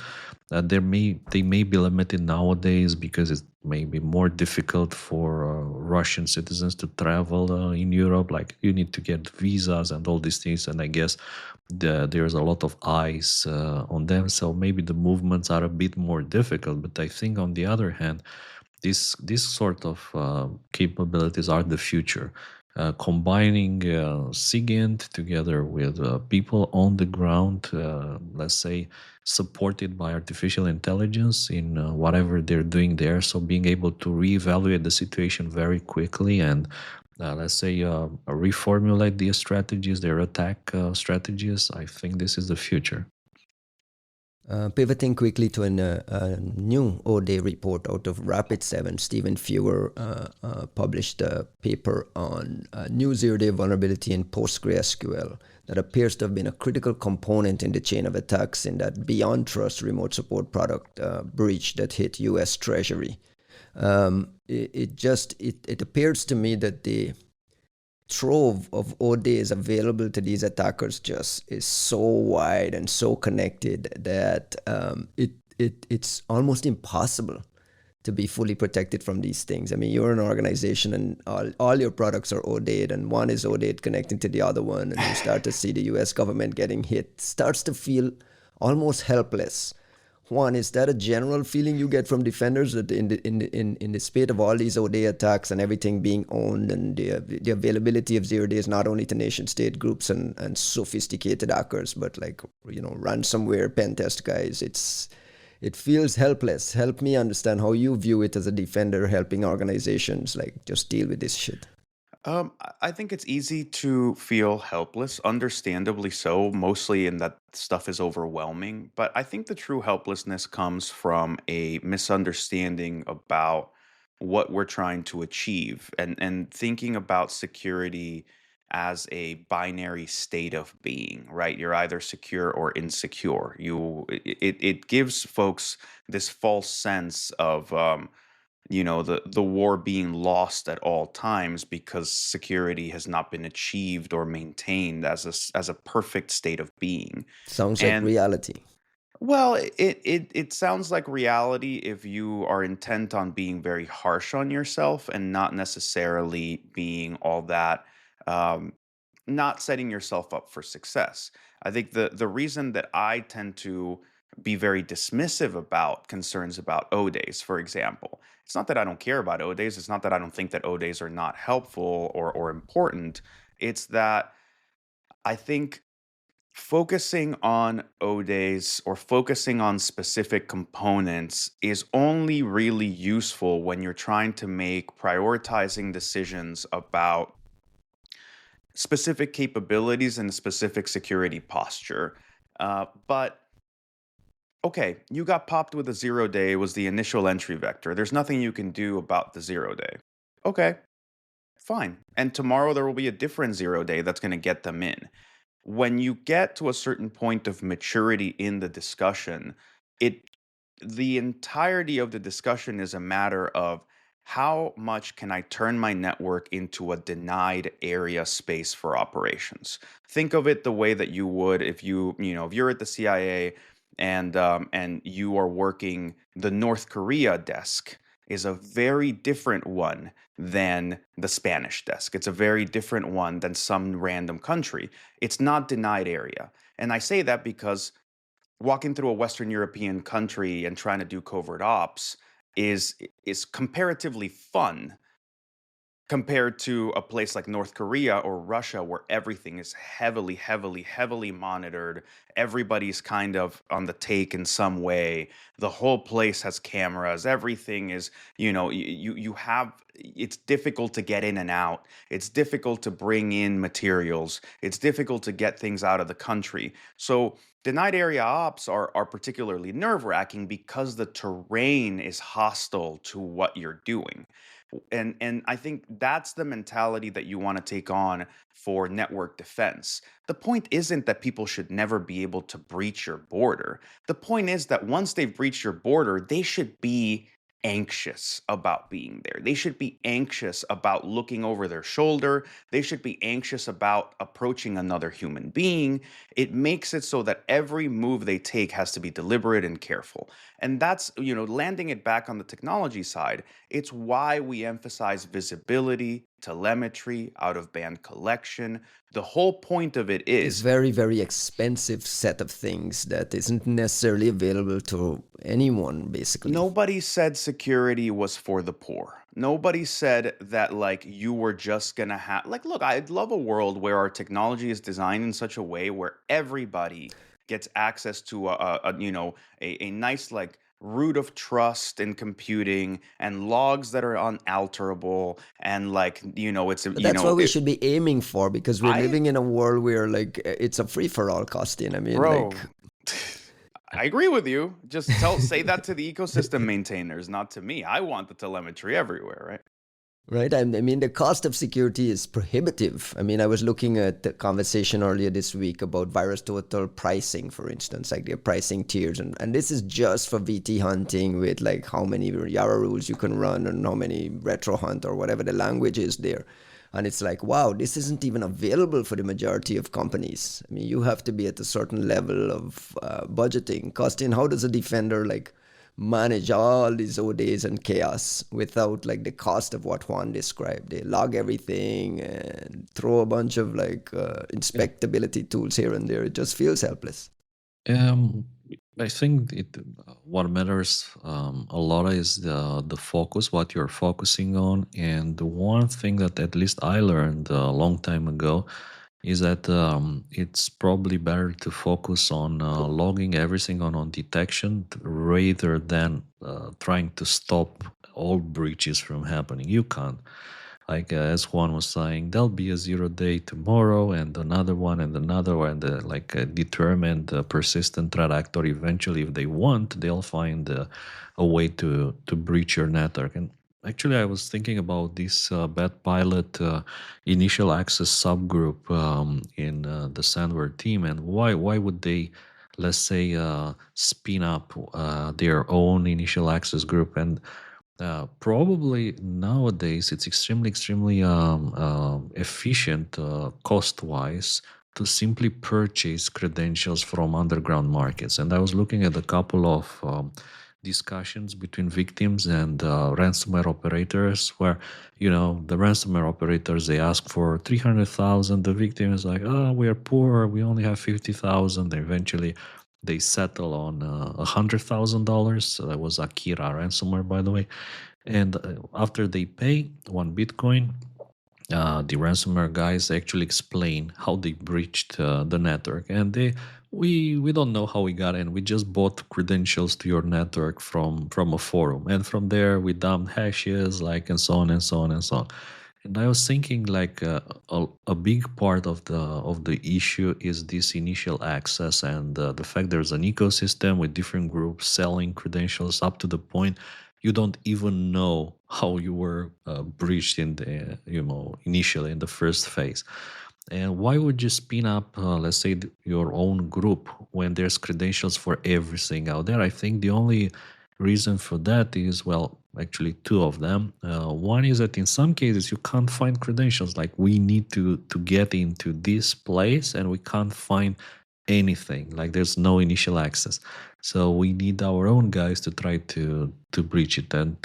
they may be limited nowadays because it may be more difficult for Russian citizens to travel in Europe. Like you need to get visas and all these things, and I guess there's a lot of eyes on them, so maybe the movements are a bit more difficult. But I think, on the other hand, these sort of capabilities are the future. Combining SIGINT together with people on the ground, let's say, supported by artificial intelligence in whatever they're doing there. So being able to reevaluate the situation very quickly and let's say reformulate their strategies, their attack strategies. I think this is the future. Pivoting quickly to a new O-Day report out of Rapid7, Stephen Fewer published a paper on a new zero-day vulnerability in PostgreSQL that appears to have been a critical component in the chain of attacks in that BeyondTrust remote support product breach that hit U.S. Treasury. It appears to me that the trove of ODs available to these attackers just is so wide and so connected that it's almost impossible to be fully protected from these things. I mean, you're an organization and all your products are OD'd, and one is OD'd connecting to the other one, and you start to see the US government getting hit. Starts to feel almost helpless. Juan, is that a general feeling you get from defenders that in the spate of all these OD attacks and everything being owned, and the availability of zero days not only to nation state groups and sophisticated hackers, but like ransomware pen test guys, it feels helpless. Help me understand how you view it as a defender helping organizations like just deal with this shit. I think it's easy to feel helpless, understandably so, mostly in that stuff is overwhelming. But I think the true helplessness comes from a misunderstanding about what we're trying to achieve, and thinking about security as a binary state of being, right? You're either secure or insecure. It gives folks this false sense of the war being lost at all times because security has not been achieved or maintained as a perfect state of being. Sounds like And reality. well, it sounds like reality if you are intent on being very harsh on yourself and not necessarily being all that, um, not setting yourself up for success. I think the reason that I tend to be very dismissive about concerns about O days, for example, it's not that I don't care about O days. It's not that I don't think that O days are not helpful or important. It's that I think focusing on O days or focusing on specific components is only really useful when you're trying to make prioritizing decisions about specific capabilities and specific security posture. But okay, you got popped with a 0 day, was the initial entry vector. There's nothing you can do about the 0 day. Okay, fine. And tomorrow there will be a different 0 day that's going to get them in. When you get to a certain point of maturity in the discussion, it the entirety of the discussion is a matter of how much can I turn my network into a denied area space for operations? Think of it the way that you would if if you're at the CIA and you are working the North Korea desk is a very different one than the Spanish desk. It's a very different one than some random country. It's not denied area. And I say that because walking through a Western European country and trying to do covert ops is is comparatively fun compared to a place like North Korea or Russia where everything is heavily, heavily, heavily monitored. Everybody's kind of on the take in some way. The whole place has cameras. Everything is, you have, it's difficult to get in and out. It's difficult to bring in materials. It's difficult to get things out of the country. So denied area ops are particularly nerve-wracking because the terrain is hostile to what you're doing. And I think that's the mentality that you want to take on for network defense. The point isn't that people should never be able to breach your border. The point is that once they've breached your border, they should be anxious about being there. They should be anxious about looking over their shoulder. They should be anxious about approaching another human being. It makes it so that every move they take has to be deliberate and careful. And that's, landing it back on the technology side, it's why we emphasize visibility, telemetry, out of band collection. The whole point of it It's is very, very expensive set of things that isn't necessarily available to anyone, basically. nobody said security was for the poor. Nobody said that like you were just gonna have like look, I'd love a world where our technology is designed in such a way where everybody gets access to a nice like root of trust in computing and logs that are unalterable and like it's But that's what we should be aiming for, because we're I living in a world where like it's a free for all, Costin. I mean, bro like, I agree with you. Just say that to the ecosystem maintainers, not to me. I want the telemetry everywhere, right? right? I mean, the cost of security is prohibitive. I mean, I was looking at the conversation earlier this week about VirusTotal pricing, for instance, like their pricing tiers. And this is just for VT hunting with like how many Yara rules you can run and how many retro hunt or whatever the language is there. And it's like, wow, this isn't even available for the majority of companies. I mean, you have to be at a certain level of budgeting. Costin, how does a defender like manage all these ODs and chaos without like the cost of what Juan described? They log everything and throw a bunch of like inspectability tools here and there. It just feels helpless. Um, I think what matters a lot is the focus, what you're focusing on. And the one thing that at least I learned a long time ago is that it's probably better to focus on logging everything on detection rather than trying to stop all breaches from happening. You can't. Like as Juan was saying, there'll be a 0 day tomorrow, and another one, and another one, and like a determined, persistent threat actor. Eventually, if they want, they'll find a way to breach your network. And actually, I was thinking about this BadPilot initial access subgroup in the Sandware team, and why would they, let's say, spin up their own initial access group? And probably nowadays it's extremely efficient cost-wise to simply purchase credentials from underground markets. And I was looking at a couple of discussions between victims and ransomware operators, where the ransomware operators, they ask for 300,000. The victim is like, oh, we are poor, we only have 50,000. Eventually they settle on $100,000. That was Akira ransomware, by the way. And after they pay 1 Bitcoin, the ransomware guys actually explain how they breached the network. And we don't know how we got in. We just bought credentials to your network from a forum, and from there we dumped hashes, like, and so on and so on and so on. And I was thinking, like, a big part of the issue is this initial access, and the fact there's an ecosystem with different groups selling credentials up to the point you don't even know how you were breached in the initially in the first phase. And why would you spin up, let's say, your own group when there's credentials for everything out there? I think the only reason for that is, well, actually two of them. One is that in some cases you can't find credentials. Like we need to get into this place and we can't find anything. Like there's no initial access. So we need our own guys to try to breach it. And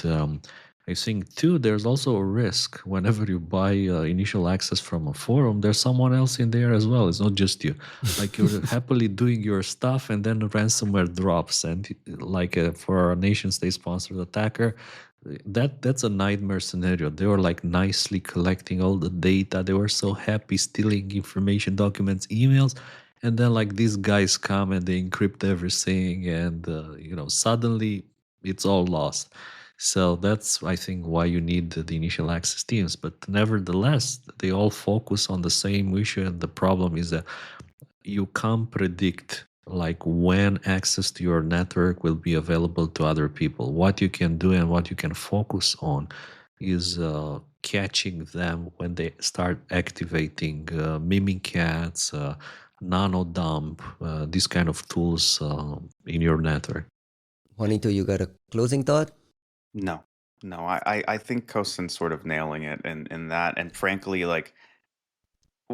I think too, there's also a risk whenever you buy initial access from a forum. There's someone else in there as well. It's not just you. Like you're happily doing your stuff, and then ransomware drops. And like for a nation state sponsored attacker, that's a nightmare scenario. They were like nicely collecting all the data. They were so happy stealing information, documents, emails, and then like these guys come and they encrypt everything, and suddenly it's all lost. So that's, I think, why you need the initial access teams. But nevertheless, they all focus on the same issue. And the problem is that you can't predict like when access to your network will be available to other people. What you can do and what you can focus on is catching them when they start activating Mimikatz, NanoDump, these kind of tools in your network. Juanito, you got a closing thought? No, no, I think Kosin's sort of nailing it in that. And frankly, like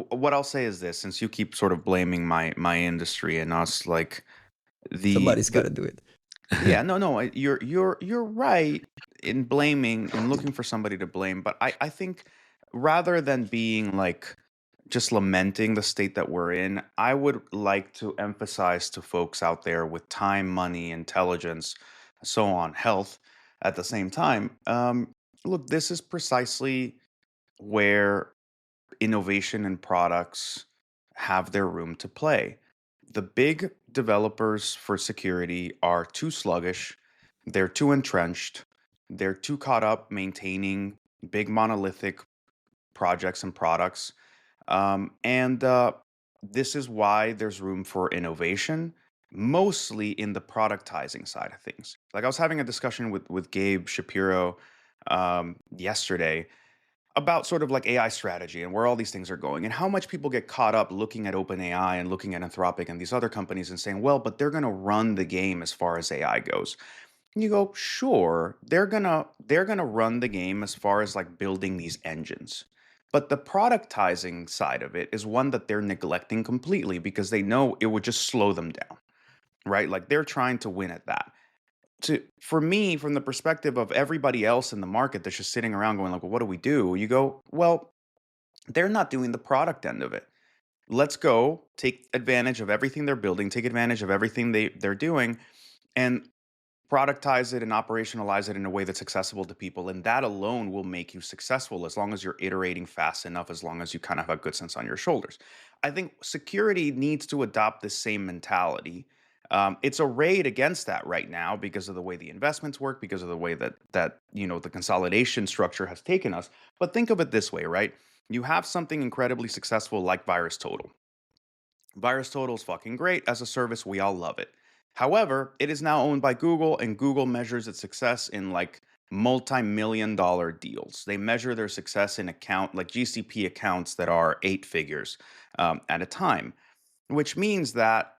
what I'll say is this, since you keep sort of blaming my industry and us, like Somebody's got to do it. yeah, no, you're right in blaming and looking for somebody to blame, but I think rather than being like just lamenting the state that we're in, I would like to emphasize to folks out there with time, money, intelligence, so on, health at the same time. Look, this is precisely where innovation and products have their room to play. The big developers for security are too sluggish, they're too entrenched, they're too caught up maintaining big monolithic projects and products. And this is why there's room for innovation, mostly in the productizing side of things. Like I was having a discussion with Gabe Shapiro yesterday about sort of like AI strategy and where all these things are going and how much people get caught up looking at OpenAI and looking at Anthropic and these other companies and saying, well, but they're going to run the game as far as AI goes. And you go, sure, they're gonna run the game as far as like building these engines. But the productizing side of it is one that they're neglecting completely because they know it would just slow them down, right? Like they're trying to win at that. For me, from the perspective of everybody else in the market that's just sitting around going like, well, what do we do? You go, well, they're not doing the product end of it. Let's go take advantage of everything they're building, take advantage of everything they're doing, and productize it and operationalize it in a way that's accessible to people. And that alone will make you successful as long as you're iterating fast enough, as long as you kind of have good sense on your shoulders. I think security needs to adopt the same mentality. It's arrayed against that right now because of the way the investments work, because of the way that the consolidation structure has taken us. But think of it this way, right? You have something incredibly successful like VirusTotal. VirusTotal is fucking great as a service. We all love it. However, it is now owned by Google, and Google measures its success in like multi-million-dollar deals. They measure their success in like GCP accounts that are 8 figures at a time, which means that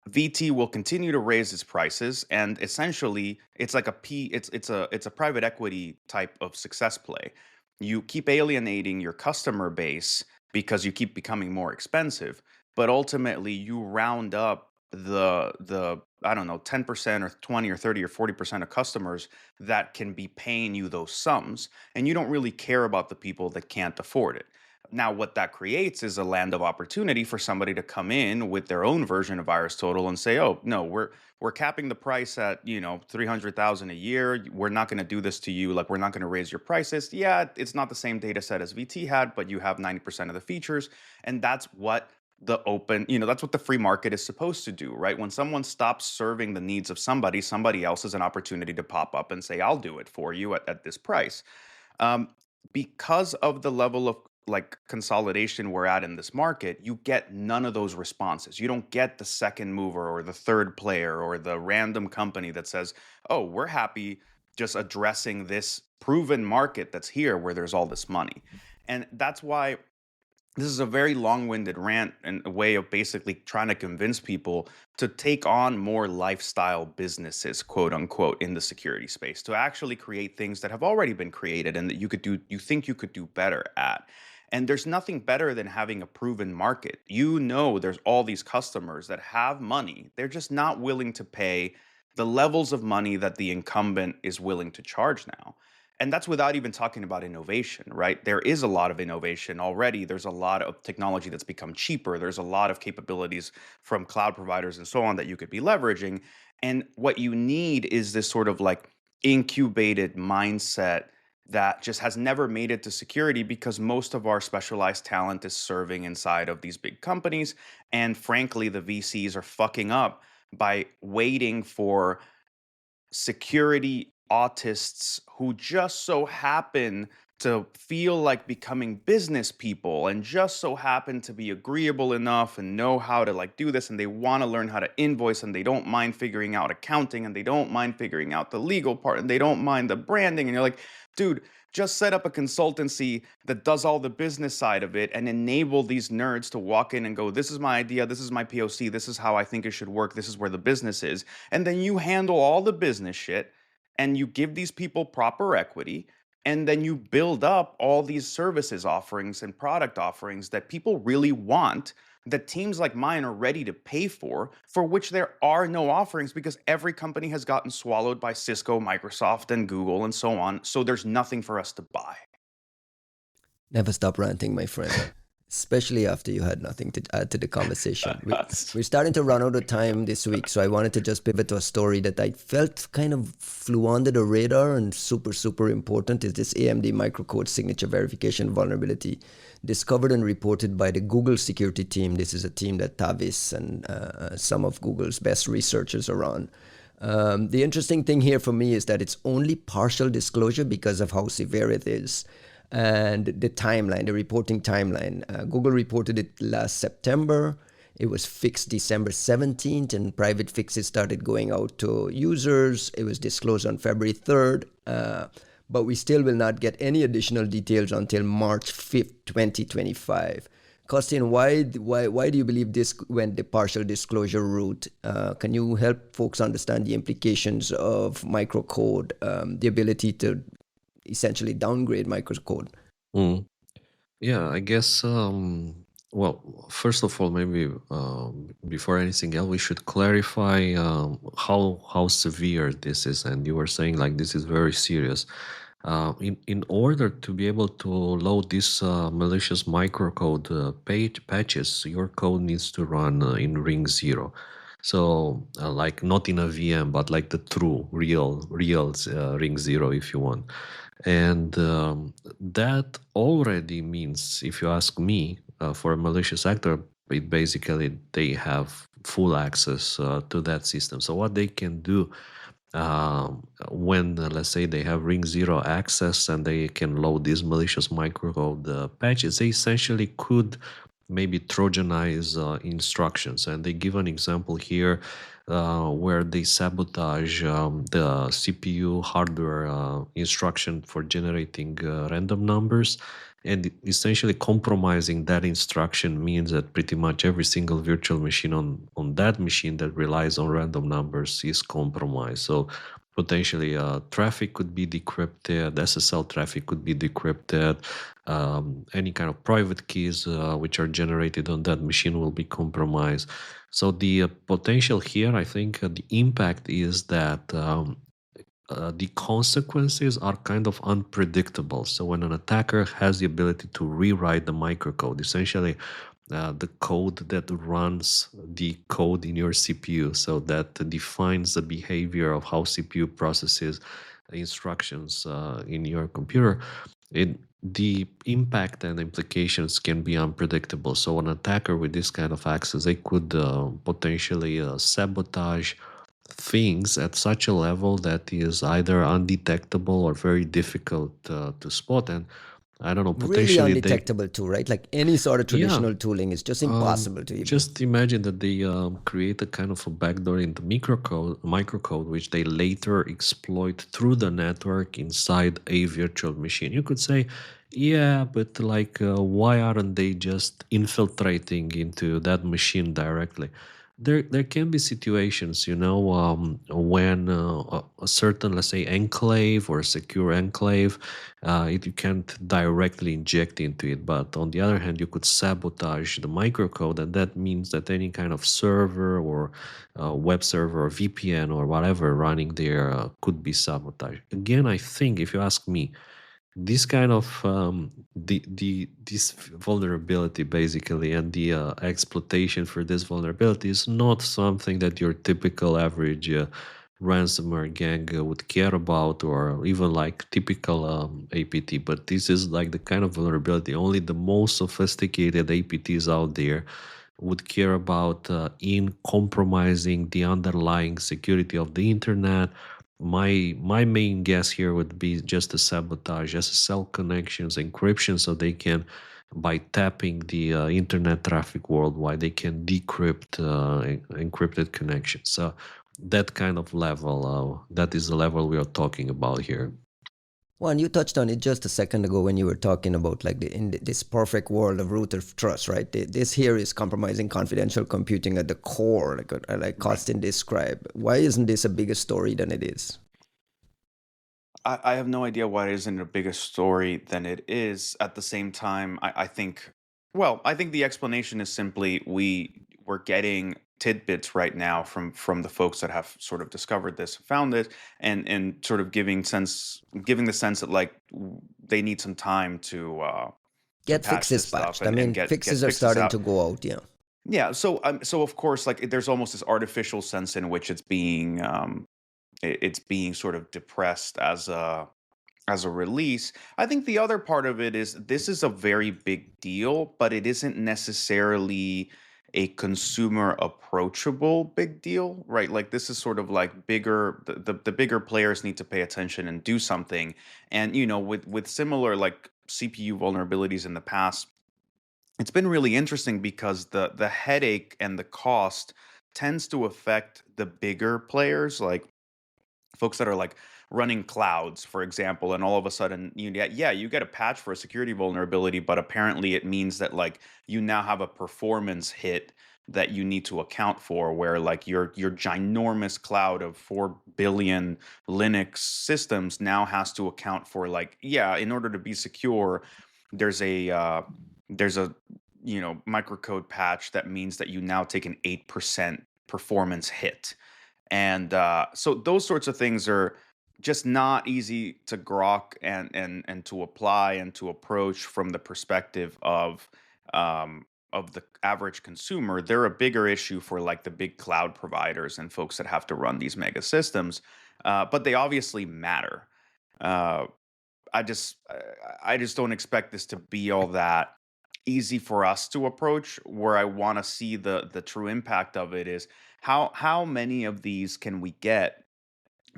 VT will continue to raise its prices, and essentially, it's like it's a private equity type of success play. You keep alienating your customer base because you keep becoming more expensive, but ultimately you round up the I don't know 10% or 20 or 30 or 40% of customers that can be paying you those sums, and you don't really care about the people that can't afford it. Now, what that creates is a land of opportunity for somebody to come in with their own version of VirusTotal and say, "Oh, no, we're capping the price at 300,000 a year. We're not going to do this to you. Like, we're not going to raise your prices. Yeah, it's not the same data set as VT had, but you have 90% of the features." And that's what that's what the free market is supposed to do, right? When someone stops serving the needs of somebody else has an opportunity to pop up and say, "I'll do it for you at this price." Um, because of the level of like consolidation we're at in this market, you get none of those responses. You don't get the second mover or the third player or the random company that says, "Oh, we're happy just addressing this proven market that's here where there's all this money." And that's why this is a very long-winded rant and a way of basically trying to convince people to take on more lifestyle businesses, quote unquote, in the security space, to actually create things that have already been created and that you think you could do better at. And there's nothing better than having a proven market. There's all these customers that have money. They're just not willing to pay the levels of money that the incumbent is willing to charge now. And that's without even talking about innovation, right? There is a lot of innovation already. There's a lot of technology that's become cheaper. There's a lot of capabilities from cloud providers and so on that you could be leveraging. And what you need is this sort of like incubated mindset that just has never made it to security because most of our specialized talent is serving inside of these big companies. And frankly, the VCs are fucking up by waiting for security autists who just so happen to feel like becoming business people and just so happen to be agreeable enough and know how to like do this, and they want to learn how to invoice, and they don't mind figuring out accounting, and they don't mind figuring out the legal part, and they don't mind the branding, and you're like, dude, just set up a consultancy that does all the business side of it and enable these nerds to walk in and go, this is my idea, this is my POC, this is how I think it should work, this is where the business is. And then you handle all the business shit and you give these people proper equity. And then you build up all these services offerings and product offerings that people really want, that teams like mine are ready to pay for which there are no offerings because every company has gotten swallowed by Cisco, Microsoft, and Google, and so on. So there's nothing for us to buy. Never stop ranting, my friend. Especially after you had nothing to add to the conversation. We're starting to run out of time this week, so I wanted to just pivot to a story that I felt kind of flew under the radar and super, super important is this AMD microcode signature verification vulnerability discovered and reported by the Google security team. This is a team that Tavis and some of Google's best researchers are on. The interesting thing here for me is that it's only partial disclosure because of how severe it is. And the timeline, the reporting timeline. Google reported it last September. It was fixed December 17th, and private fixes started going out to users. It was disclosed on February 3rd, but we still will not get any additional details until March 5th, 2025. Costin, why do you believe this went the partial disclosure route? Can you help folks understand the implications of microcode, the ability to essentially downgrade microcode? Yeah, I guess, well, first of all, maybe before anything else, we should clarify how severe this is. And you were saying like this is very serious. In order to be able to load this malicious microcode patches, your code needs to run in ring 0. So like not in a VM, but like the true, real ring 0 if you want. And that already means, if you ask me, for a malicious actor, it basically they have full access to that system. So what they can do when, let's say, they have ring 0 access and they can load these malicious microcode patches, they essentially could maybe Trojanize instructions. And they give an example here where they sabotage the CPU hardware instruction for generating random numbers. And essentially compromising that instruction means that pretty much every single virtual machine on that machine that relies on random numbers is compromised. So potentially traffic could be decrypted, SSL traffic could be decrypted, any kind of private keys which are generated on that machine will be compromised. So the potential here, I think the impact is that the consequences are kind of unpredictable. So when an attacker has the ability to rewrite the microcode, essentially the code that runs the code in your CPU, so that defines the behavior of how CPU processes instructions in your computer, the impact and implications can be unpredictable. So an attacker with this kind of access, they could potentially sabotage things at such a level that is either undetectable or very difficult to spot. And I don't know, Really potentially undetectable too, right? Like any sort of traditional tooling is just impossible to even. Just imagine that they create a kind of a backdoor into microcode, which they later exploit through the network inside a virtual machine. You could say Yeah, but like, why aren't they just infiltrating into that machine directly? There can be situations, when a certain, let's say, enclave or a secure enclave, you can't directly inject into it. But on the other hand, you could sabotage the microcode, and that means that any kind of server or web server or VPN or whatever running there could be sabotaged. Again, I think, if you ask me, this kind of this vulnerability basically, and the exploitation for this vulnerability is not something that your typical average ransomware gang would care about, or even like typical APT. But this is like the kind of vulnerability only the most sophisticated APTs out there would care about, in compromising the underlying security of the internet. My main guess here would be just to sabotage SSL connections, encryption, so they can, by tapping the internet traffic worldwide, they can decrypt encrypted connections. So that kind of level, that is the level we are talking about here. One, you touched on it just a second ago when you were talking about like this perfect world of root of trust, right? This here is compromising confidential computing at the core, like Costin described. Why isn't this a bigger story than it is? I have no idea why it isn't a bigger story than it is. At the same time, I think, well, I think the explanation is simply we're getting tidbits right now from the folks that have sort of discovered this, found it, and sort of giving the sense that like they need some time to Get patch fixes this stuff patched. I and mean, get fixes are fixes starting out. to go out, yeah. Yeah, so of course, like there's almost this artificial sense in which it's being sort of depressed as a release. I think the other part of it is this is a very big deal, but it isn't necessarily a consumer approachable big deal, right? Like this is sort of like the bigger players need to pay attention and do something. And with similar like CPU vulnerabilities in the past, it's been really interesting because the headache and the cost tends to affect the bigger players, like folks that are like running clouds, for example, and all of a sudden you get a patch for a security vulnerability, but apparently it means that like you now have a performance hit that you need to account for, where like your ginormous cloud of 4 billion Linux systems now has to account for like, yeah, in order to be secure, there's a microcode patch that means that you now take an 8% performance hit. And so those sorts of things are just not easy to grok and to apply and to approach from the perspective of the average consumer. They're a bigger issue for like the big cloud providers and folks that have to run these mega systems, but they obviously matter. Uh, I just don't expect this to be all that easy for us to approach. Where I want to see the true impact of it is how many of these can we get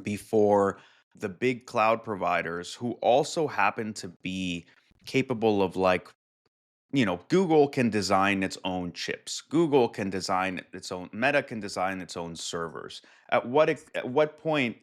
before the big cloud providers, who also happen to be capable of like, Google can design its own chips. Google can design its own, Meta can design its own servers. At what point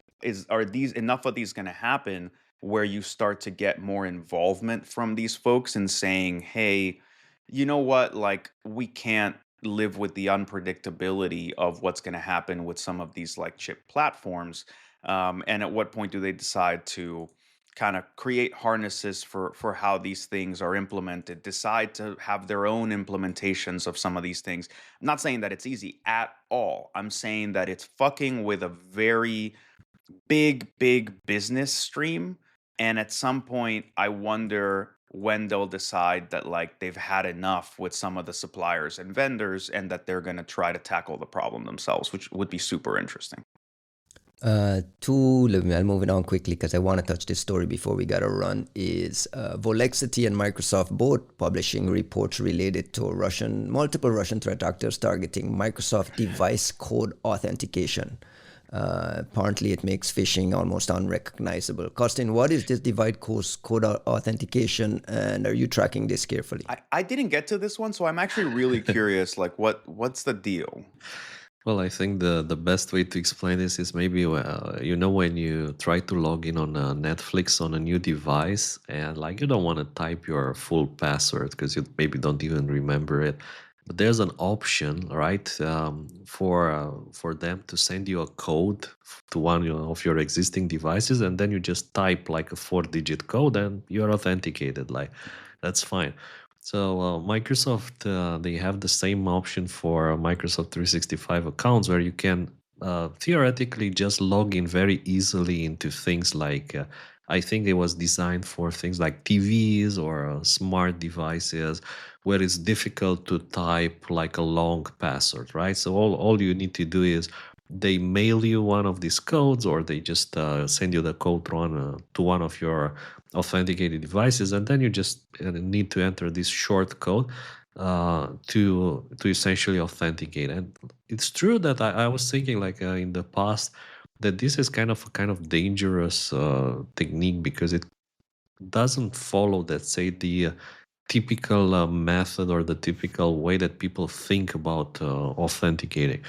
are these enough of these going to happen where you start to get more involvement from these folks and saying, "Hey, you know what? Like we can't live with the unpredictability of what's going to happen with some of these like chip platforms." And at what point do they decide to kind of create harnesses for how these things are implemented, decide to have their own implementations of some of these things? I'm not saying that it's easy at all. I'm saying that it's fucking with a very big business stream. And at some point, I wonder when they'll decide that like they've had enough with some of the suppliers and vendors, and that they're going to try to tackle the problem themselves, which would be super interesting. I'll move it on quickly because I want to touch this story before we gotta run. Is Volexity and Microsoft both publishing reports related to multiple Russian threat actors targeting Microsoft device code authentication. Apparently, it makes phishing almost unrecognizable. Costin, what is this device code authentication, and are you tracking this carefully? I didn't get to this one, so I'm actually really curious. Like, what's the deal? Well, I think the best way to explain this is maybe when you try to log in on Netflix on a new device and like you don't want to type your full password because you maybe don't even remember it. But there's an option, right, for them to send you a code to one of your existing devices, and then you just type like a 4-digit code and you're authenticated. Like that's fine. So Microsoft, they have the same option for Microsoft 365 accounts where you can theoretically just log in very easily into things like, I think it was designed for things like TVs or smart devices where it's difficult to type like a long password, right? So all you need to do is they mail you one of these codes or they just send you the code to one of your authenticated devices, and then you just need to enter this short code to essentially authenticate. And it's true that I was thinking like in the past that this is kind of dangerous technique because it doesn't follow, let's say, the typical method or the typical way that people think about authenticating.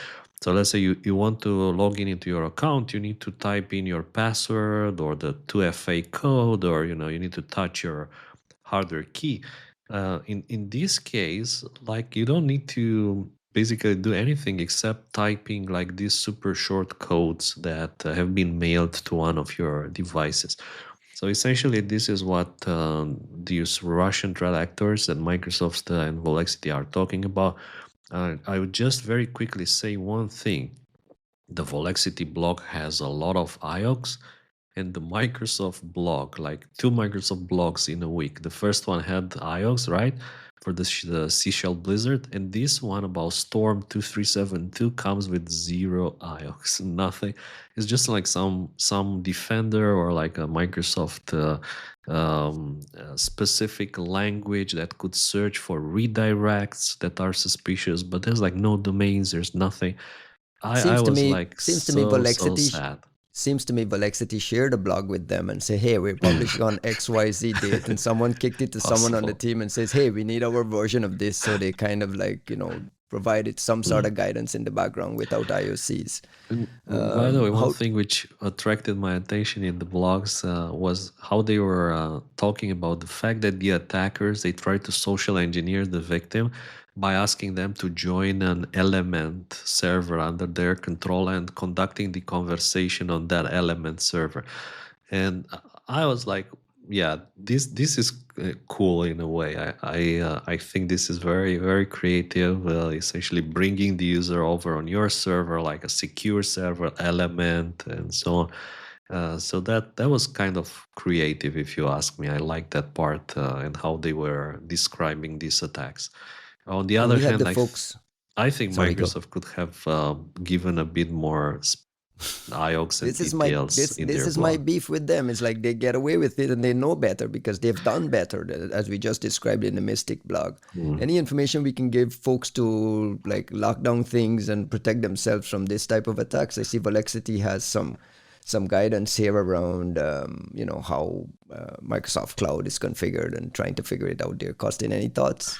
So let's say you want to log in into your account, you need to type in your password or the 2FA code, or you need to touch your hardware key. In this case, like you don't need to basically do anything except typing like these super short codes that have been mailed to one of your devices. So essentially, this is what these Russian threat actors that Microsoft and Volexity are talking about. I would just very quickly say one thing. The Volexity blog has a lot of IOCs, and the Microsoft blog, like 2 Microsoft blogs in a week. The first one had IOCs, right, for the Seashell Blizzard, and this one about Storm 2372 comes with 0 IOCs, nothing. It's just like some defender or like a Microsoft specific language that could search for redirects that are suspicious, but there's like no domains, there's nothing. I Seems to was me, like seems to me, so Volexity sad. seems to me Volexity shared a blog with them and say, hey, we're publishing on XYZ date, and someone kicked it to someone on the Possible. team and says, hey, we need our version of this. So they kind of like, provided some sort of guidance in the background without IOCs. By the way, one How thing which attracted my attention in the blogs was how they were talking about the fact that the attackers, they tried to social engineer the victim by asking them to join an element server under their control and conducting the conversation on that element server. And I was like, yeah, this is cool in a way. I think this is very very creative. Essentially bringing the user over on your server like a secure server element and so on. So that was kind of creative, if you ask me. I like that part and how they were describing these attacks. On the and other we had hand, the folks. I think Sorry, go. Microsoft could have given a bit more IOCs and This is my details this in this their is my blog. beef with them. It's like they get away with it and they know better because they've done better, as we just described in the Mystic blog. Mm. Any information we can give folks to like lock down things and protect themselves from this type of attacks. I see Volexity has some guidance here around how Microsoft Cloud is configured and trying to figure it out there. Costin, any thoughts?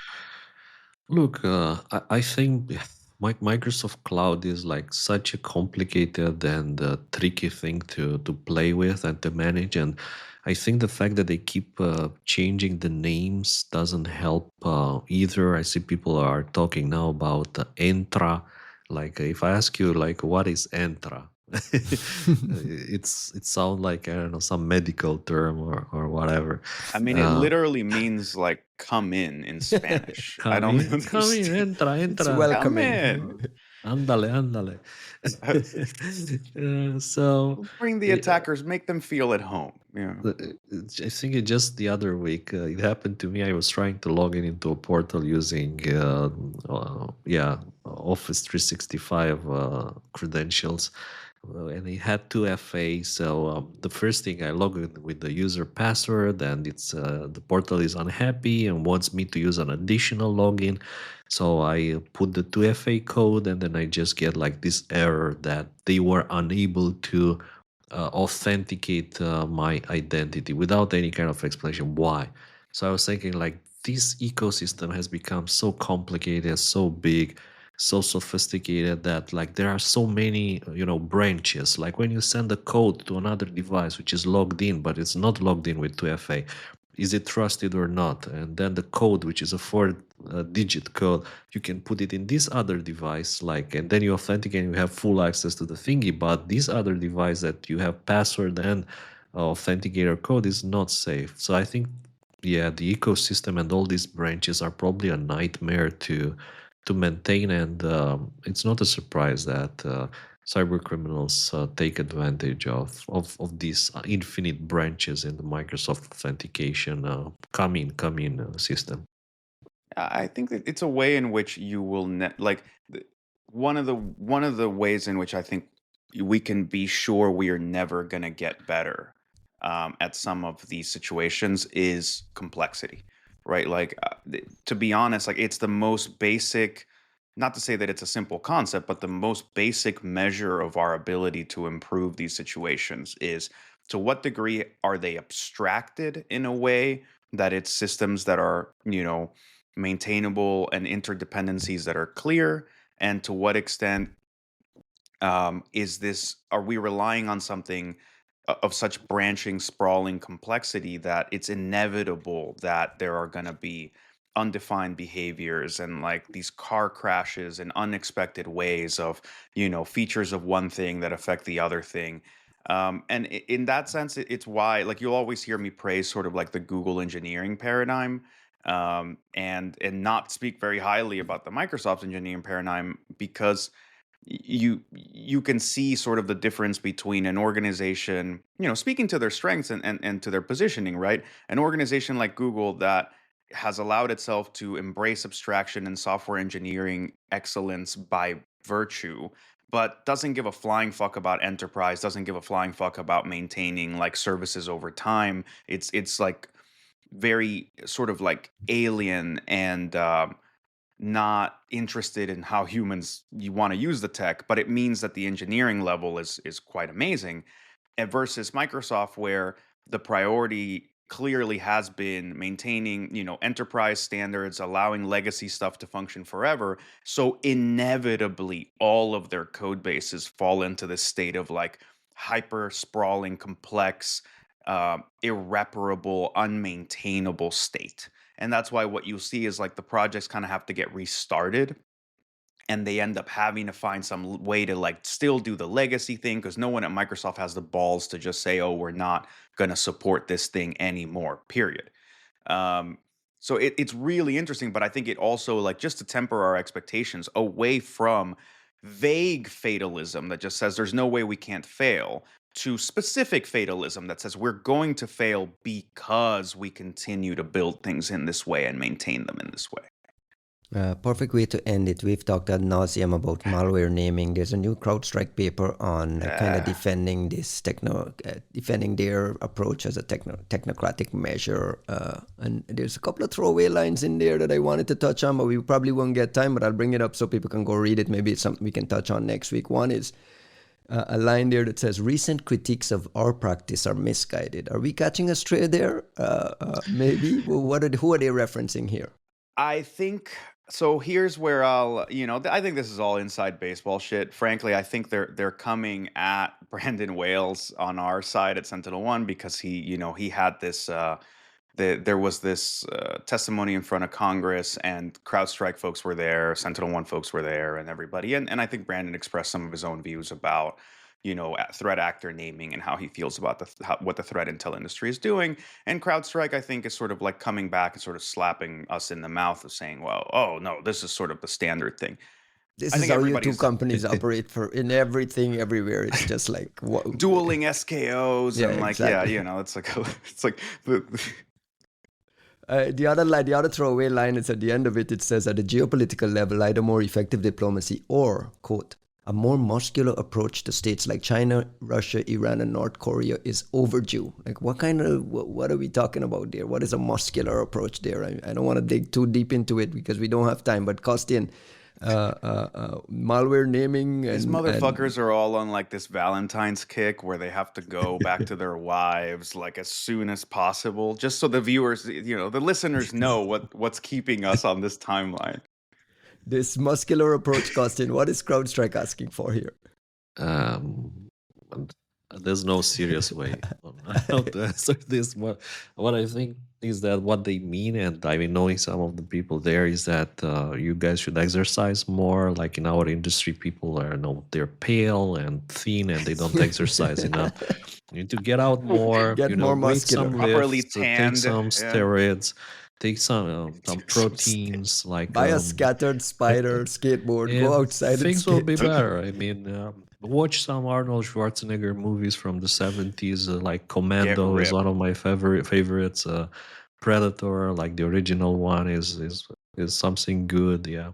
Look, I think Microsoft Cloud is like such a complicated and tricky thing to play with and to manage. And I think the fact that they keep changing the names doesn't help either. I see people are talking now about Entra. Like if I ask you like what is Entra, it sounds like, I don't know, some medical term or whatever. I mean, it literally means like come in Spanish. I Come don't in, come in, understand. entra, It's entra. Come welcoming. in. Ándale, ándale. So, Bring the attackers, make them feel at home. Yeah. I think it just the other week it happened to me. I was trying to log in into a portal using Office 365 credentials, and it had 2FA. So the first thing, I log in with the user password, and it's the portal is unhappy and wants me to use an additional login. So I put the 2FA code, and then I just get like this error that they were unable to authenticate my identity without any kind of explanation why. So I was thinking like this ecosystem has become so complicated, so big, so sophisticated that like there are so many branches. Like when you send a code to another device which is logged in but it's not logged in with 2FA, is it trusted or not? And then the code, which is a 4-digit code, you can put it in this other device, like, and then you authenticate and you have full access to the thingy. But this other device that you have password and authenticator code is not safe. So I think, yeah, the ecosystem and all these branches are probably a nightmare to maintain, and it's not a surprise that cyber criminals take advantage of these infinite branches in the Microsoft authentication come in system. I think that it's a way in which you will one of the ways in which I think we can be sure we are never going to get better at some of these situations is complexity, right? Like to be honest, like it's the most basic. Not to say that it's a simple concept, but the most basic measure of our ability to improve these situations is to what degree are they abstracted in a way that it's systems that are, maintainable and interdependencies that are clear, and to what extent are we relying on something of such branching, sprawling complexity that it's inevitable that there are going to be undefined behaviors and like these car crashes in unexpected ways of, features of one thing that affect the other thing. And in that sense, it's why, like, you'll always hear me praise sort of like the Google engineering paradigm, and not speak very highly about the Microsoft engineering paradigm, because you can see sort of the difference between an organization, speaking to their strengths and to their positioning, right? An organization like Google that has allowed itself to embrace abstraction and software engineering excellence by virtue, but doesn't give a flying fuck about enterprise, doesn't give a flying fuck about maintaining like services over time. It's like very sort of like alien and not interested in how humans you want to use the tech, but it means that the engineering level is quite amazing. And versus Microsoft, where the priority clearly has been maintaining, enterprise standards, allowing legacy stuff to function forever. So inevitably, all of their code bases fall into this state of like hyper sprawling, complex, irreparable, unmaintainable state. And that's why what you see is like the projects kind of have to get restarted, and they end up having to find some way to like still do the legacy thing, because no one at Microsoft has the balls to just say, oh, we're not going to support this thing anymore, period. um, so it's really interesting, but I think it also, like, just to temper our expectations away from vague fatalism that just says there's no way we can't fail, to specific fatalism that says we're going to fail because we continue to build things in this way and maintain them in this way. Perfect way to end it. We've talked ad nauseum about malware naming. There's a new CrowdStrike paper on kind of defending this defending their approach as a technocratic measure. And there's a couple of throwaway lines in there that I wanted to touch on, but we probably won't get time. But I'll bring it up so people can go read it. Maybe it's something we can touch on next week. One is a line there that says, recent critiques of our practice are misguided. Are we catching a stray there? Maybe. Well, who are they referencing here? I think so. Here's where I think this is all inside baseball shit. Frankly, I think they're coming at Brandon Wales on our side at SentinelOne because he had this. There was this testimony in front of Congress, and CrowdStrike folks were there, SentinelOne folks were there, and everybody. And I think Brandon expressed some of his own views about, threat actor naming and how he feels about what the threat intel industry is doing. And CrowdStrike, I think, is sort of like coming back and sort of slapping us in the mouth of saying, well, oh no, this is sort of the standard thing. This I is think how you two everybody's companies operate in everything, everywhere. It's just like dueling SKOs Yeah, and like, exactly. it's like the other throwaway line is at the end of it. It says, at a geopolitical level, either more effective diplomacy or, quote, a more muscular approach to states like China, Russia, Iran, and North Korea is overdue. Like, what are we talking about there? What is a muscular approach there? I don't want to dig too deep into it because we don't have time. But Kostian, malware naming, these motherfuckers are all on like this Valentine's kick where they have to go back to their wives like as soon as possible, just so the viewers, the listeners know what's keeping us on this timeline. This muscular approach, Costin, what is CrowdStrike asking for here? Um, there's no serious way on how to answer this. What I think is that what they mean, and I mean, knowing some of the people there, is that you guys should exercise more. Like in our industry, people are they're pale and thin, and they don't exercise enough. You need to get out more. Get more Weight muscular. some Properly lifts, take tanned. some Yeah. steroids, take some proteins, like Buy a scattered spider skateboard. Go outside and things will be skate. better. I mean, watch some Arnold Schwarzenegger movies from the 70s, like Commando is ripped. one of my favorites. Predator, like the original one, is something good. Yeah,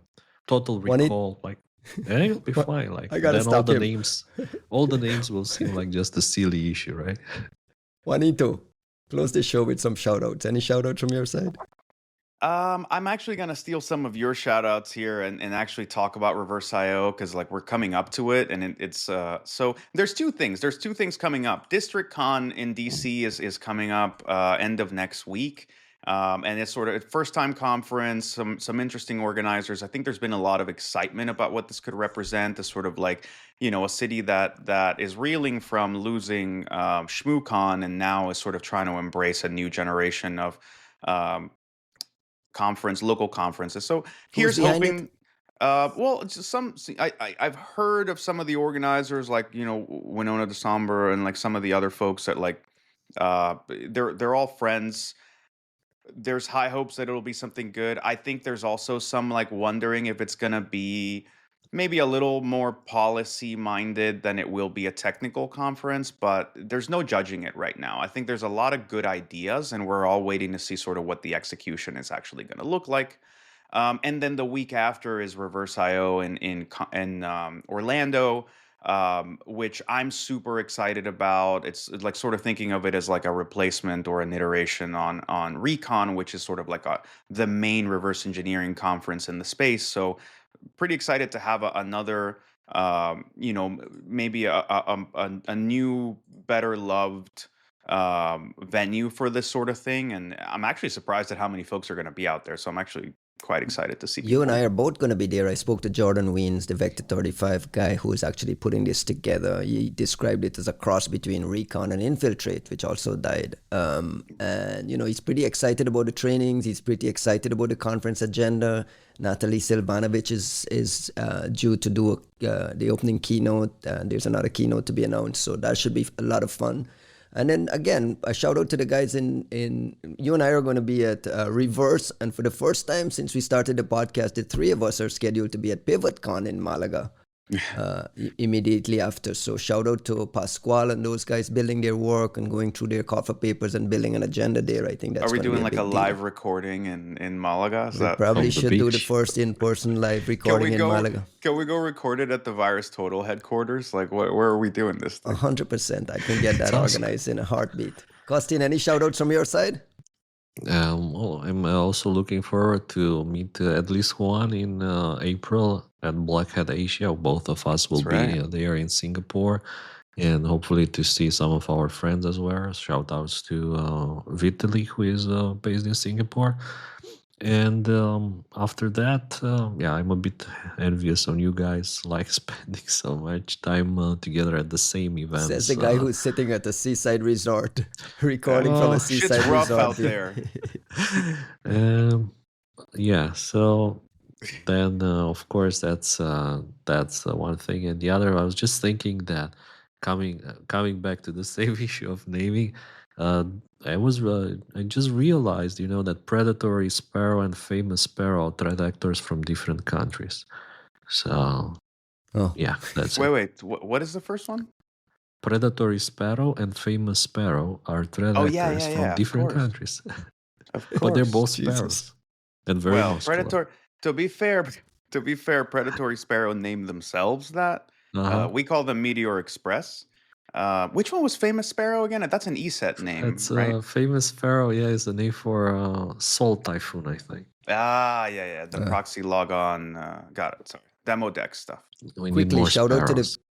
Total Recall, like it'll be fine. Like I gotta then stop him. all the names will seem like just a silly issue, right? Juanito, close the show with some shout-outs. Any shout-outs from your side? I'm actually going to steal some of your shout outs here and actually talk about reverse IO because like we're coming up to it and it's so there's two things coming up. DistrictCon in DC is coming up end of next week. And it's sort of first time conference, some interesting organizers. I think there's been a lot of excitement about what this could represent, as sort of like, a city that is reeling from losing ShmooCon and now is sort of trying to embrace a new generation of local conferences. So here's hoping. Well, it's just I've heard of some of the organizers, like Winona DeSombre and like some of the other folks that like they're all friends. There's high hopes that it'll be something good. I think there's also some like wondering if it's gonna be maybe a little more policy minded than it will be a technical conference, but there's no judging it right now. I think there's a lot of good ideas, and we're all waiting to see sort of what the execution is actually going to look like. And then the week after is Reverse IO in Orlando, which I'm super excited about. It's like sort of thinking of it as like a replacement or an iteration on Recon, which is sort of like the main reverse engineering conference in the space. So pretty excited to have another, maybe a new, better loved venue for this sort of thing. And I'm actually surprised at how many folks are going to be out there. So I'm actually quite excited to see You and I are both going to be there. I spoke to Jordan Weens, the Vector 35 guy who is actually putting this together. He described it as a cross between Recon and Infiltrate, which also died. And, he's pretty excited about the trainings. He's pretty excited about the conference agenda. Natalie Silvanovich is due to do the opening keynote. There's another keynote to be announced. So that should be a lot of fun. And then again, a shout out to the guys in you and I are going to be at Reverse. And for the first time since we started the podcast, the three of us are scheduled to be at PivotCon in Malaga immediately after. So shout out to Pascual and those guys building their work and going through their cover papers and building an agenda there. I think that's Are we doing like a deal. live recording in Malaga? We probably should do the first in-person live recording in Malaga. Can we go record it at the Virus Total headquarters? Like, where are we doing this thing? 100%. I can get that organized in a heartbeat. Costin, any shout outs from your side? Well, I'm also looking forward to meet at least one in April at Black Hat Asia. Both of us will be there in Singapore, and hopefully to see some of our friends as well. Shout outs to Vitaly, who is based in Singapore. And after that, I'm a bit envious on you guys, like spending so much time together at the same events. Says the guy who's sitting at a seaside resort, recording from a seaside resort. Shit's rough out there. So then, of course, that's one thing. And the other, I was just thinking that coming back to the same issue of naming, I just realized, that predatory sparrow and famous sparrow are threat actors from different countries. So, that's it. Wait, what is the first one? Predatory sparrow and famous sparrow are threat actors from different countries. Of course. But they're both sparrows. And very muscular. To be fair, predatory sparrow named themselves that. We call them Meteor Express. Which one was Famous Sparrow again? That's an ESET name, That's right? Famous Sparrow, is the name for Soul Typhoon, I think. The proxy logon. Got it. Sorry, demo deck stuff. We need more shout out to the sparrows.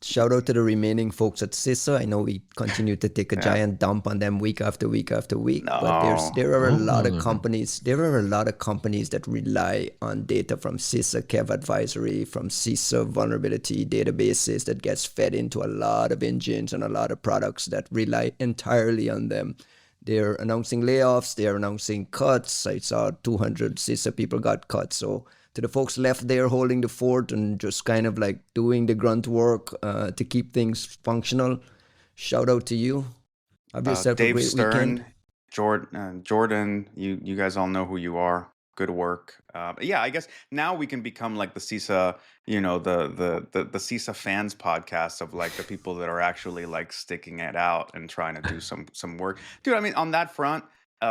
Shout out to the remaining folks at CISA. I know we continue to take a Yeah. giant dump on them week after week after week, but No. there are a lot of no. companies. There are a lot of companies that rely on data from CISA Kev Advisory, from CISA vulnerability databases that gets fed into a lot of engines and a lot of products that rely entirely on them. They're announcing layoffs. They're announcing cuts. I saw 200 CISA people got cut. So to the folks left there holding the fort and just kind of like doing the grunt work to keep things functional, shout out to you. Have yourself a Dave great Stern, weekend. Jordan, you guys all know who you are. Good work. But yeah, I guess now we can become like the CISA, the CISA fans podcast of like the people that are actually like sticking it out and trying to do some work. Dude, I mean, on that front,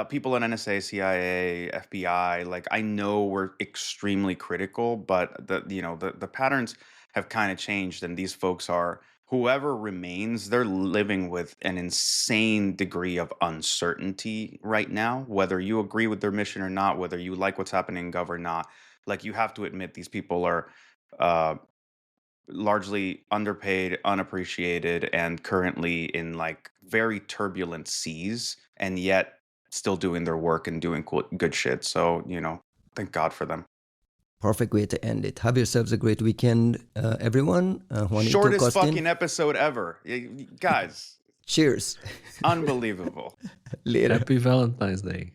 people in NSA, CIA, FBI, like I know we're extremely critical, but the patterns have kind of changed, and these folks are whoever remains, they're living with an insane degree of uncertainty right now, whether you agree with their mission or not, whether you like what's happening in Gov or not. Like you have to admit these people are uh, largely underpaid, unappreciated, and currently in like very turbulent seas, and yet still doing their work and doing good shit. So, thank God for them. Perfect way to end it. Have yourselves a great weekend, everyone. Juanito, Shortest Costin, fucking episode ever. Guys, cheers. unbelievable. Later. Happy Valentine's Day.